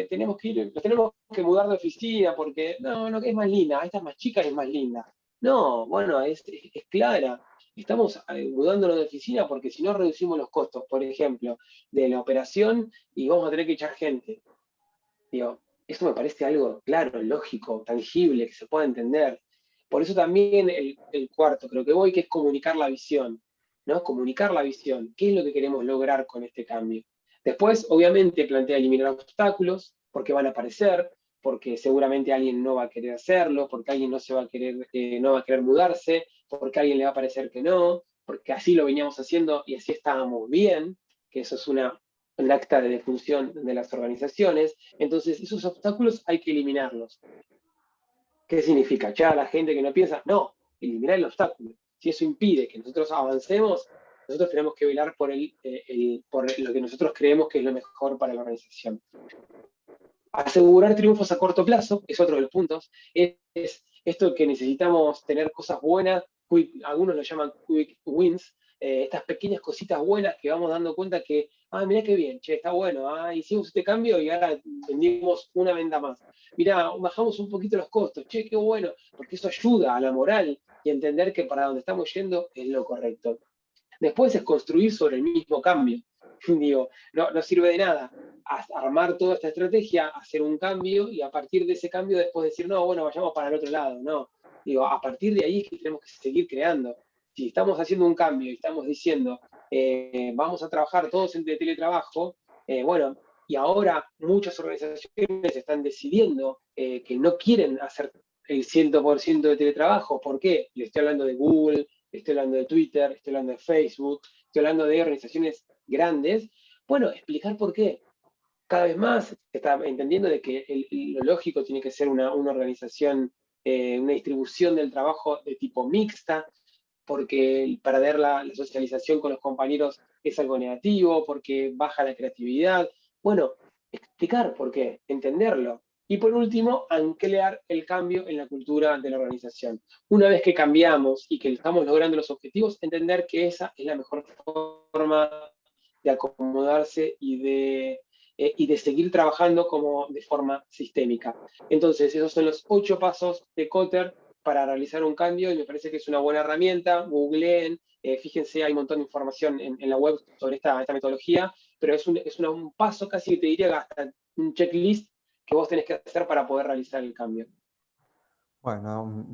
tenemos que nos tenemos que mudar de oficina porque, no, que es más linda, esta es más chica y es más linda. No, bueno, es clara. Estamos mudándonos de oficina porque si no reducimos los costos, por ejemplo, de la operación y vamos a tener que echar gente. Digo, esto me parece algo claro, lógico, tangible, que se pueda entender. Por eso también el cuarto, creo que voy, que es comunicar la visión, ¿no? Comunicar la visión. ¿Qué es lo que queremos lograr con este cambio? Después, obviamente, plantea eliminar obstáculos, porque van a aparecer, porque seguramente alguien no va a querer hacerlo, porque alguien no se va a querer, no va a querer mudarse, porque a alguien le va a parecer que no, porque así lo veníamos haciendo y así estábamos bien, que eso es un acta de defunción de las organizaciones. Entonces, esos obstáculos hay que eliminarlos. ¿Qué significa? ¿Echar a la gente que no piensa? No, eliminar el obstáculo. Si eso impide que nosotros avancemos, nosotros tenemos que velar por lo que nosotros creemos que es lo mejor para la organización. Asegurar triunfos a corto plazo es otro de los puntos. Es esto que necesitamos tener cosas buenas, algunos lo llaman quick wins, estas pequeñas cositas buenas que vamos dando cuenta que, mirá qué bien, che, está bueno, hicimos este cambio y ahora vendimos una venta más. Mirá, bajamos un poquito los costos, che, qué bueno, porque eso ayuda a la moral y a entender que para donde estamos yendo es lo correcto. Después es construir sobre el mismo cambio. Digo, no sirve de nada armar toda esta estrategia, hacer un cambio y a partir de ese cambio después decir, no, bueno, vayamos para el otro lado. No, digo, a partir de ahí es que tenemos que seguir creando. Si estamos haciendo un cambio y estamos diciendo, vamos a trabajar todos en teletrabajo, bueno, y ahora muchas organizaciones están decidiendo que no quieren hacer el 100% de teletrabajo. ¿Por qué? Le estoy hablando de Google, estoy hablando de Twitter, estoy hablando de Facebook, estoy hablando de organizaciones grandes. Bueno, explicar por qué. Cada vez más se está entendiendo de que lo lógico tiene que ser una organización, una distribución del trabajo de tipo mixta, porque perder la socialización con los compañeros es algo negativo, porque baja la creatividad. Bueno, explicar por qué, entenderlo. Y por último, anclar el cambio en la cultura de la organización. Una vez que cambiamos y que estamos logrando los objetivos, entender que esa es la mejor forma de acomodarse y de seguir trabajando como de forma sistémica. Entonces, esos son los 8 pasos de Kotter para realizar un cambio y me parece que es una buena herramienta. Googleen, fíjense, hay un montón de información en la web sobre esta metodología, pero es un paso casi que te diría hasta un checklist que vos tenés que hacer para poder realizar el cambio. Bueno,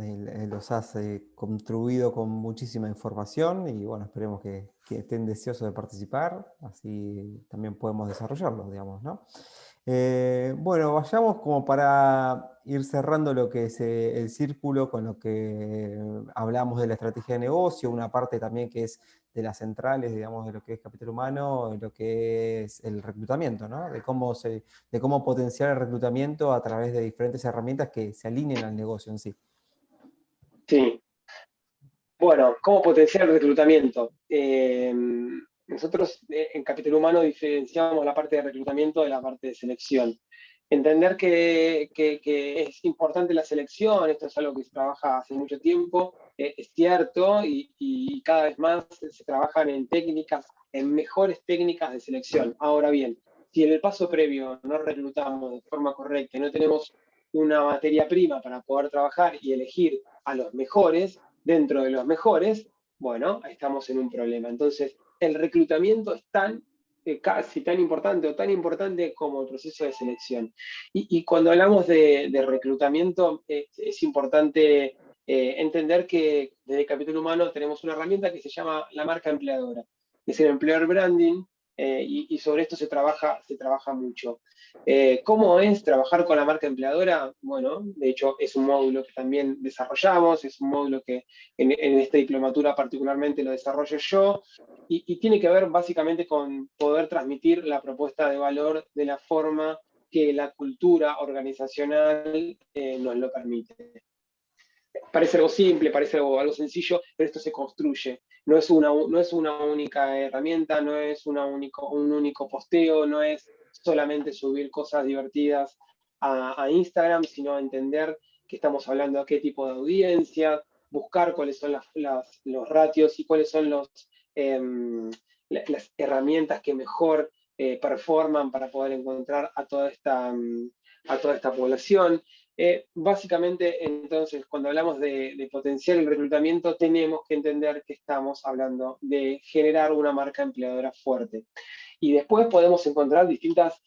los has contribuido con muchísima información y bueno, esperemos que estén deseosos de participar, así también podemos desarrollarlos, digamos, ¿no? Bueno, vayamos como para ir cerrando lo que es el círculo con lo que hablamos de la estrategia de negocio, una parte también que es de las centrales, digamos, de lo que es capital humano, de lo que es el reclutamiento, ¿no? De cómo potenciar el reclutamiento a través de diferentes herramientas que se alineen al negocio en sí. Sí. Bueno, ¿cómo potenciar el reclutamiento? Nosotros en Capital Humano diferenciamos la parte de reclutamiento de la parte de selección. Entender que es importante la selección, esto es algo que se trabaja hace mucho tiempo, es cierto, y cada vez más se trabajan en técnicas, en mejores técnicas de selección. Ahora bien, si en el paso previo no reclutamos de forma correcta y no tenemos una materia prima para poder trabajar y elegir a los mejores, dentro de los mejores, bueno, estamos en un problema. Entonces, el reclutamiento es casi tan importante o tan importante como el proceso de selección. Y cuando hablamos de reclutamiento, es importante entender que desde Capital Humano tenemos una herramienta que se llama la marca empleadora, que es el employer branding, y sobre esto se trabaja mucho. ¿Cómo es trabajar con la marca empleadora? Bueno, de hecho es un módulo que también desarrollamos, es un módulo que en esta diplomatura particularmente lo desarrollo yo, y tiene que ver básicamente con poder transmitir la propuesta de valor de la forma que la cultura organizacional nos lo permite. Parece algo simple, parece algo sencillo, pero esto se construye. No es una única herramienta, no es un único posteo, no es solamente subir cosas divertidas a Instagram, sino entender que estamos hablando de qué tipo de audiencia, buscar cuáles son los ratios y cuáles son las herramientas que mejor performan para poder encontrar a toda esta población. Básicamente, entonces, cuando hablamos de potenciar el reclutamiento, tenemos que entender que estamos hablando de generar una marca empleadora fuerte. Y después podemos encontrar distintas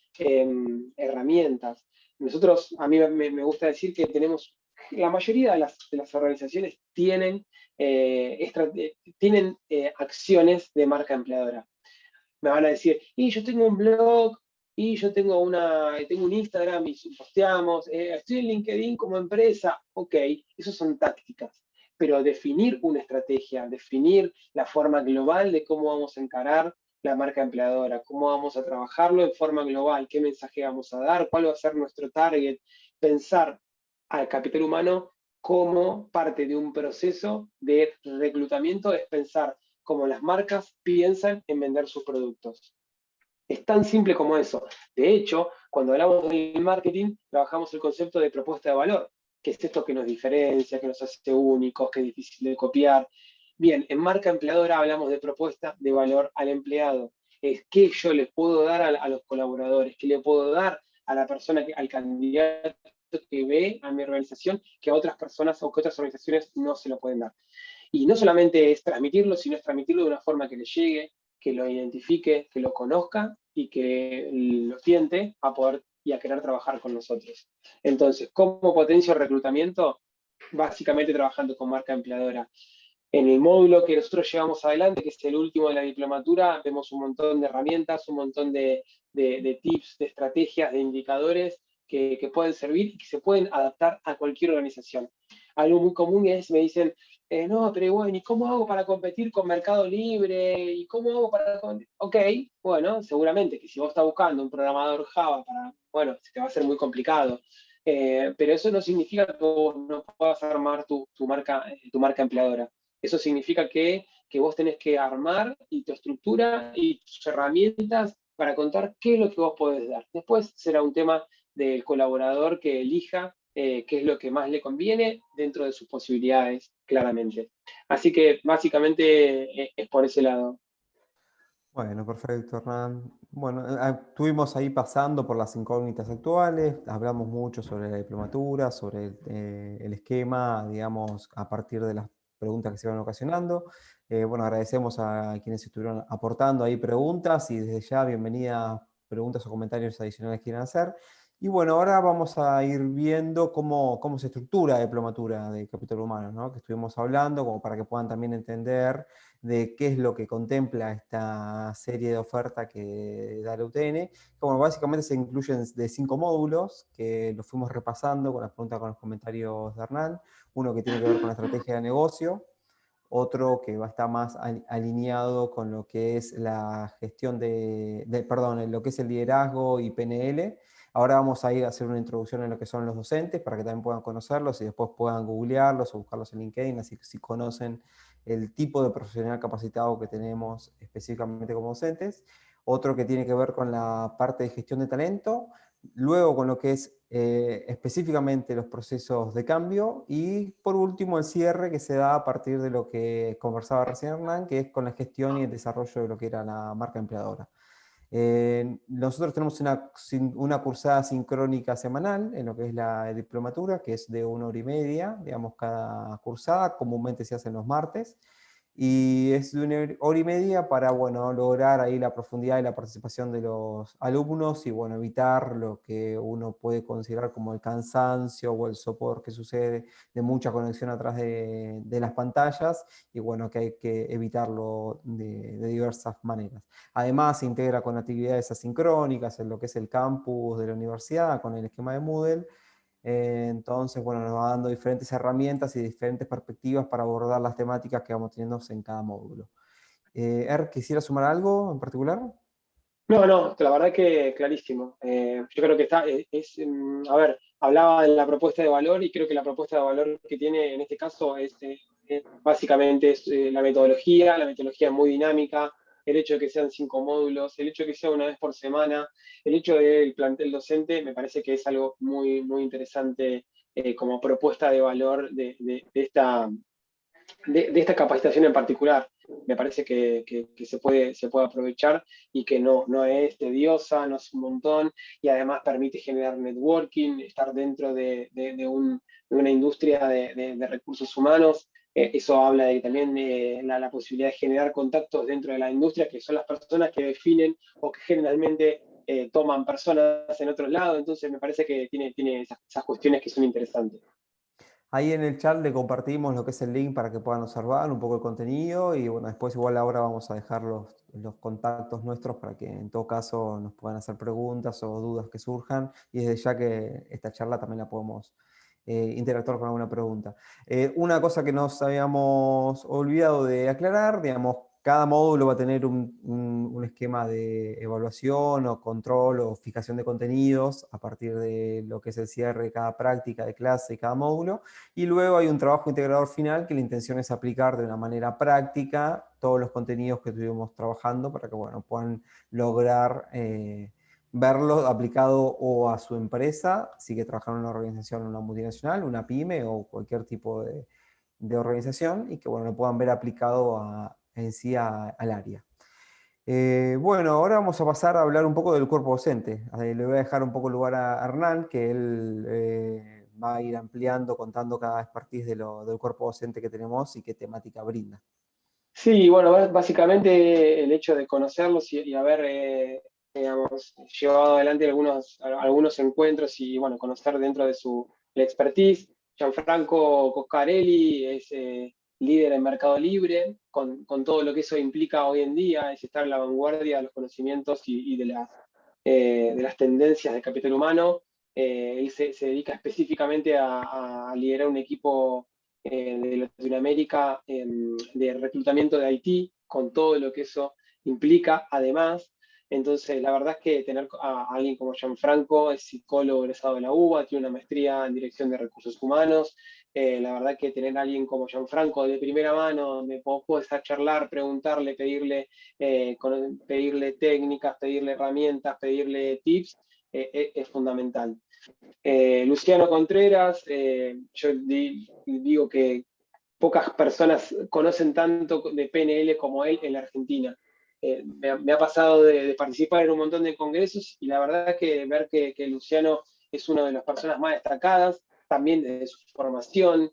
herramientas. Nosotros, a mí me gusta decir que la mayoría de las organizaciones tienen acciones de marca empleadora. Me van a decir, y yo tengo un blog, y yo tengo un Instagram y posteamos, estoy en LinkedIn como empresa, ok, eso son tácticas, pero definir una estrategia, definir la forma global de cómo vamos a encarar la marca empleadora, cómo vamos a trabajarlo en forma global, qué mensaje vamos a dar, cuál va a ser nuestro target, pensar al capital humano como parte de un proceso de reclutamiento, es pensar cómo las marcas piensan en vender sus productos. Es tan simple como eso. De hecho, cuando hablamos de marketing, trabajamos el concepto de propuesta de valor, que es esto que nos diferencia, que nos hace únicos, que es difícil de copiar. Bien, en marca empleadora hablamos de propuesta de valor al empleado. Es qué yo les puedo dar a los colaboradores, qué le puedo dar a la persona, al candidato que ve a mi organización, que a otras personas o que otras organizaciones no se lo pueden dar. Y no solamente es transmitirlo, sino es transmitirlo de una forma que le llegue, que lo identifique, que lo conozca y que lo siente a poder y a querer trabajar con nosotros. Entonces, ¿cómo potencio el reclutamiento? Básicamente trabajando con marca empleadora. En el módulo que nosotros llevamos adelante, que es el último de la diplomatura, vemos un montón de herramientas, un montón de tips, de estrategias, de indicadores que pueden servir y que se pueden adaptar a cualquier organización. Algo muy común es, me dicen, no, pero bueno, ¿y cómo hago para competir con Mercado Libre? ¿Y cómo hago para...? Ok, bueno, seguramente que si vos estás buscando un programador Java bueno, se te va a hacer muy complicado. Pero eso no significa que vos no puedas armar tu marca empleadora. Eso significa que vos tenés que armar y tu estructura y tus herramientas para contar qué es lo que vos podés dar. Después será un tema del colaborador que elija qué es lo que más le conviene dentro de sus posibilidades, claramente. Así que básicamente es por ese lado. Bueno, perfecto, Hernán. Bueno, estuvimos ahí pasando por las incógnitas actuales, hablamos mucho sobre la diplomatura, sobre el esquema, digamos, a partir de las preguntas que se van ocasionando. Bueno, agradecemos a quienes estuvieron aportando ahí preguntas y desde ya bienvenidas preguntas o comentarios adicionales que quieran hacer. Y bueno, ahora vamos a ir viendo cómo se estructura la diplomatura de Capital Humano, ¿no? Que estuvimos hablando, como para que puedan también entender de qué es lo que contempla esta serie de oferta que da la UTN. Bueno, básicamente se incluyen de 5 módulos que los fuimos repasando con las preguntas, con los comentarios de Hernán. Uno que tiene que ver con la estrategia de negocio, otro que va a estar más alineado con lo que es la gestión perdón, lo que es el liderazgo y PNL. Ahora vamos a ir a hacer una introducción en lo que son los docentes para que también puedan conocerlos y después puedan googlearlos o buscarlos en LinkedIn, así que si conocen el tipo de profesional capacitado que tenemos específicamente como docentes. Otro que tiene que ver con la parte de gestión de talento, luego con lo que es específicamente los procesos de cambio y por último el cierre que se da a partir de lo que conversaba recién Hernán, que es con la gestión y el desarrollo de lo que era la marca empleadora. Nosotros tenemos una cursada sincrónica semanal en lo que es la diplomatura, que es de 1 hora y media, digamos, cada cursada, comúnmente se hacen los martes, y es de 1 hora y media para, bueno, lograr ahí la profundidad y la participación de los alumnos y, bueno, evitar lo que uno puede considerar como el cansancio o el sopor que sucede de mucha conexión atrás de las pantallas, y bueno, que hay que evitarlo de diversas maneras. Además, se integra con actividades asincrónicas en lo que es el campus de la universidad, con el esquema de Moodle. Entonces, bueno, nos va dando diferentes herramientas y diferentes perspectivas para abordar las temáticas que vamos teniendo en cada módulo. ¿Quisiera sumar algo en particular? No, no, la verdad que clarísimo. Yo creo que a ver, hablaba de la propuesta de valor y creo que la propuesta de valor que tiene en este caso básicamente es la metodología es muy dinámica, el hecho de que sean 5 módulos, el hecho de que sea una vez por semana, el hecho del plantel docente, me parece que es algo muy, muy interesante como propuesta de valor de esta capacitación en particular. Me parece que se puede aprovechar y que no es tediosa, no es un montón, y además permite generar networking, estar dentro de una industria de recursos humanos. Eso habla también de la posibilidad de generar contactos dentro de la industria, que son las personas que definen o que generalmente toman personas en otros lados. Entonces me parece que tiene esas cuestiones que son interesantes. Ahí en el chat le compartimos lo que es el link para que puedan observar un poco el contenido y bueno, después igual ahora vamos a dejar los contactos nuestros para que en todo caso nos puedan hacer preguntas o dudas que surjan y desde ya que esta charla también la podemos interactuar con alguna pregunta. Una cosa que nos habíamos olvidado de aclarar, digamos, cada módulo va a tener un esquema de evaluación o control o fijación de contenidos a partir de lo que es el cierre de cada práctica de clase y cada módulo. Y luego hay un trabajo integrador final que la intención es aplicar de una manera práctica todos los contenidos que estuvimos trabajando para que bueno, puedan lograr verlo aplicado o a su empresa, si que trabajan en una organización, una multinacional, una pyme o cualquier tipo de organización y que bueno, lo puedan ver aplicado en sí al área. Bueno, ahora vamos a pasar a hablar un poco del cuerpo docente. Le voy a dejar un poco el lugar a Hernán, que él va a ir ampliando, contando cada expertise del cuerpo docente que tenemos y qué temática brinda. Sí, bueno, básicamente el hecho de conocerlos y haber, digamos, llevado adelante algunos encuentros y, bueno, conocer dentro de su expertise. Gianfranco Coscarelli es líder en Mercado Libre, con todo lo que eso implica hoy en día, es estar en la vanguardia de los conocimientos y de las tendencias del capital humano. Él se dedica específicamente a liderar un equipo de Latinoamérica de reclutamiento de Haití, con todo lo que eso implica, además. Entonces, la verdad es que tener a alguien como Gianfranco, es psicólogo egresado de la UBA, tiene una maestría en dirección de recursos humanos. La verdad que tener a alguien como Gianfranco de primera mano, donde puedes charlar, preguntarle, pedirle técnicas, pedirle herramientas, pedirle tips, es fundamental. Luciano Contreras, yo digo que pocas personas conocen tanto de PNL como él en la Argentina. Me ha pasado de participar en un montón de congresos y la verdad es que ver que Luciano es una de las personas más destacadas, también de su formación,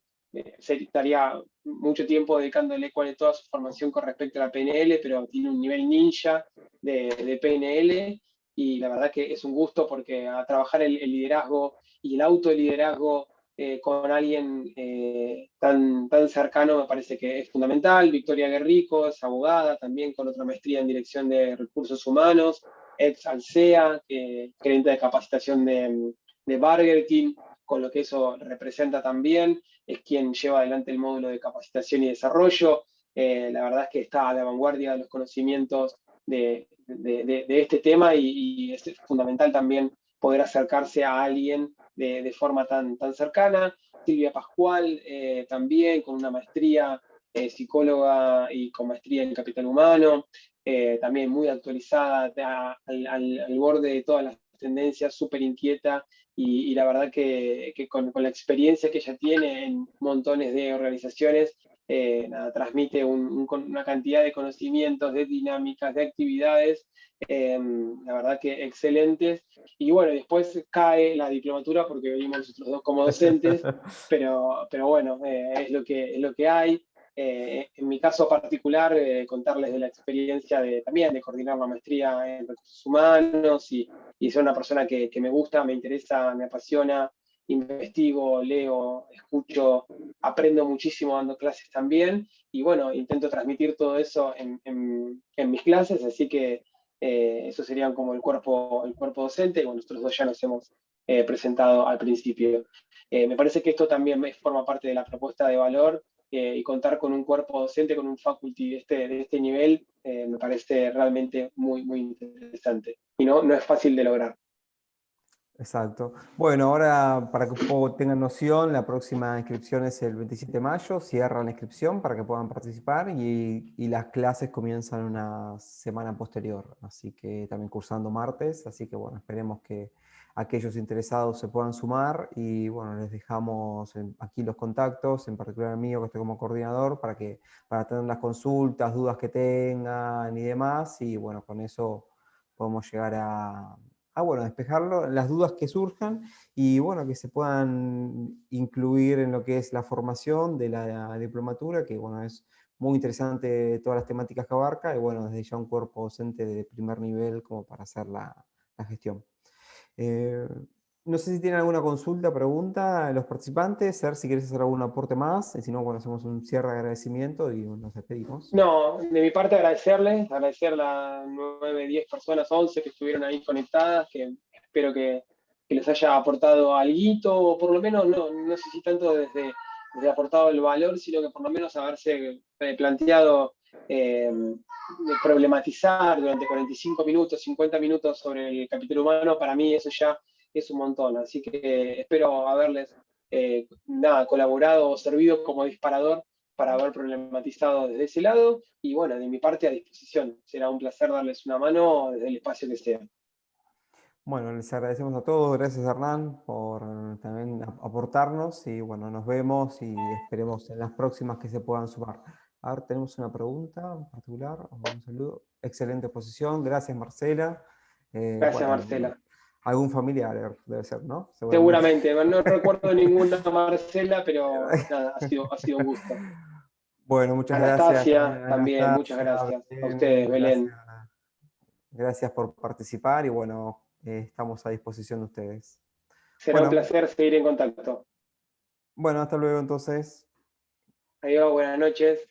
se estaría mucho tiempo dedicándole cuál es toda su formación con respecto a la PNL, pero tiene un nivel ninja de PNL y la verdad que es un gusto porque a trabajar el liderazgo y el autoliderazgo con alguien tan cercano me parece que es fundamental. Victoria Guerrico es abogada, también con otra maestría en dirección de recursos humanos, ex Alsea, gerente de capacitación de Burger King, con lo que eso representa también, es quien lleva adelante el módulo de capacitación y desarrollo. La verdad es que está a la vanguardia de los conocimientos de este tema y es fundamental también poder acercarse a alguien de forma tan cercana. Silvia Pascual, también con una maestría, psicóloga y con maestría en capital humano, también muy actualizada, al borde de todas las tendencias, súper inquieta y la verdad que con la experiencia que ella tiene en montones de organizaciones, nada, transmite una cantidad de conocimientos, de dinámicas, de actividades, la verdad que excelentes. Y bueno, después cae la diplomatura porque venimos nosotros dos como docentes, pero bueno, es lo que hay. En mi caso particular, contarles de la experiencia también de coordinar la maestría en recursos humanos y ser una persona que me gusta, me interesa, me apasiona, investigo, leo, escucho, aprendo muchísimo dando clases también y bueno, intento transmitir todo eso en mis clases, así que eso serían como el cuerpo docente, y bueno, nosotros dos ya nos hemos presentado al principio. Me parece que esto también forma parte de la propuesta de valor y contar con un cuerpo docente, con un faculty de este nivel, me parece realmente muy interesante. Y no es fácil de lograr. Exacto. Bueno, ahora para que un poco tengan noción, la próxima inscripción es el 27 de mayo, cierra la inscripción para que puedan participar y las clases comienzan una semana posterior, así que también cursando martes, así que bueno, esperemos que aquellos interesados se puedan sumar y bueno, les dejamos aquí los contactos, en particular el mío que estoy como coordinador, para tener las consultas, dudas que tengan y demás, y bueno, con eso podemos llegar bueno, despejarlo, las dudas que surjan y bueno, que se puedan incluir en lo que es la formación de la diplomatura, que bueno, es muy interesante todas las temáticas que abarca y bueno, desde ya un cuerpo docente de primer nivel como para hacer la gestión. Eh, No sé si tienen alguna consulta, pregunta los participantes, a ver si quieres hacer algún aporte más, y si no, bueno, hacemos un cierre de agradecimiento y nos despedimos. No, de mi parte agradecer a las 9, 10 personas, 11 que estuvieron ahí conectadas, que espero que les haya aportado alguito, o por lo menos no sé si tanto desde aportado el valor, sino que por lo menos haberse planteado problematizar durante 45 minutos, 50 minutos sobre el capítulo humano, para mí eso ya es un montón. Así que espero haberles colaborado o servido como disparador para haber problematizado desde ese lado. Y bueno, de mi parte a disposición. Será un placer darles una mano desde el espacio que sea. Bueno, les agradecemos a todos, gracias Hernán por también aportarnos y bueno, nos vemos y esperemos en las próximas que se puedan sumar. A ver, tenemos una pregunta en particular, o un saludo. Excelente exposición, gracias Marcela. Gracias, Bueno, Marcela. algún familiar debe ser, ¿no? Seguramente. Seguramente, no recuerdo ninguna Marcela, pero nada, ha sido un gusto. Bueno, muchas gracias Anastasia, también, muchas Anastasia, gracias. A Belén, ustedes, gracias, Belén. gracias por participar y bueno, estamos a disposición de ustedes. Será un Bueno, placer seguir en contacto. bueno, hasta luego entonces. Adiós, buenas noches.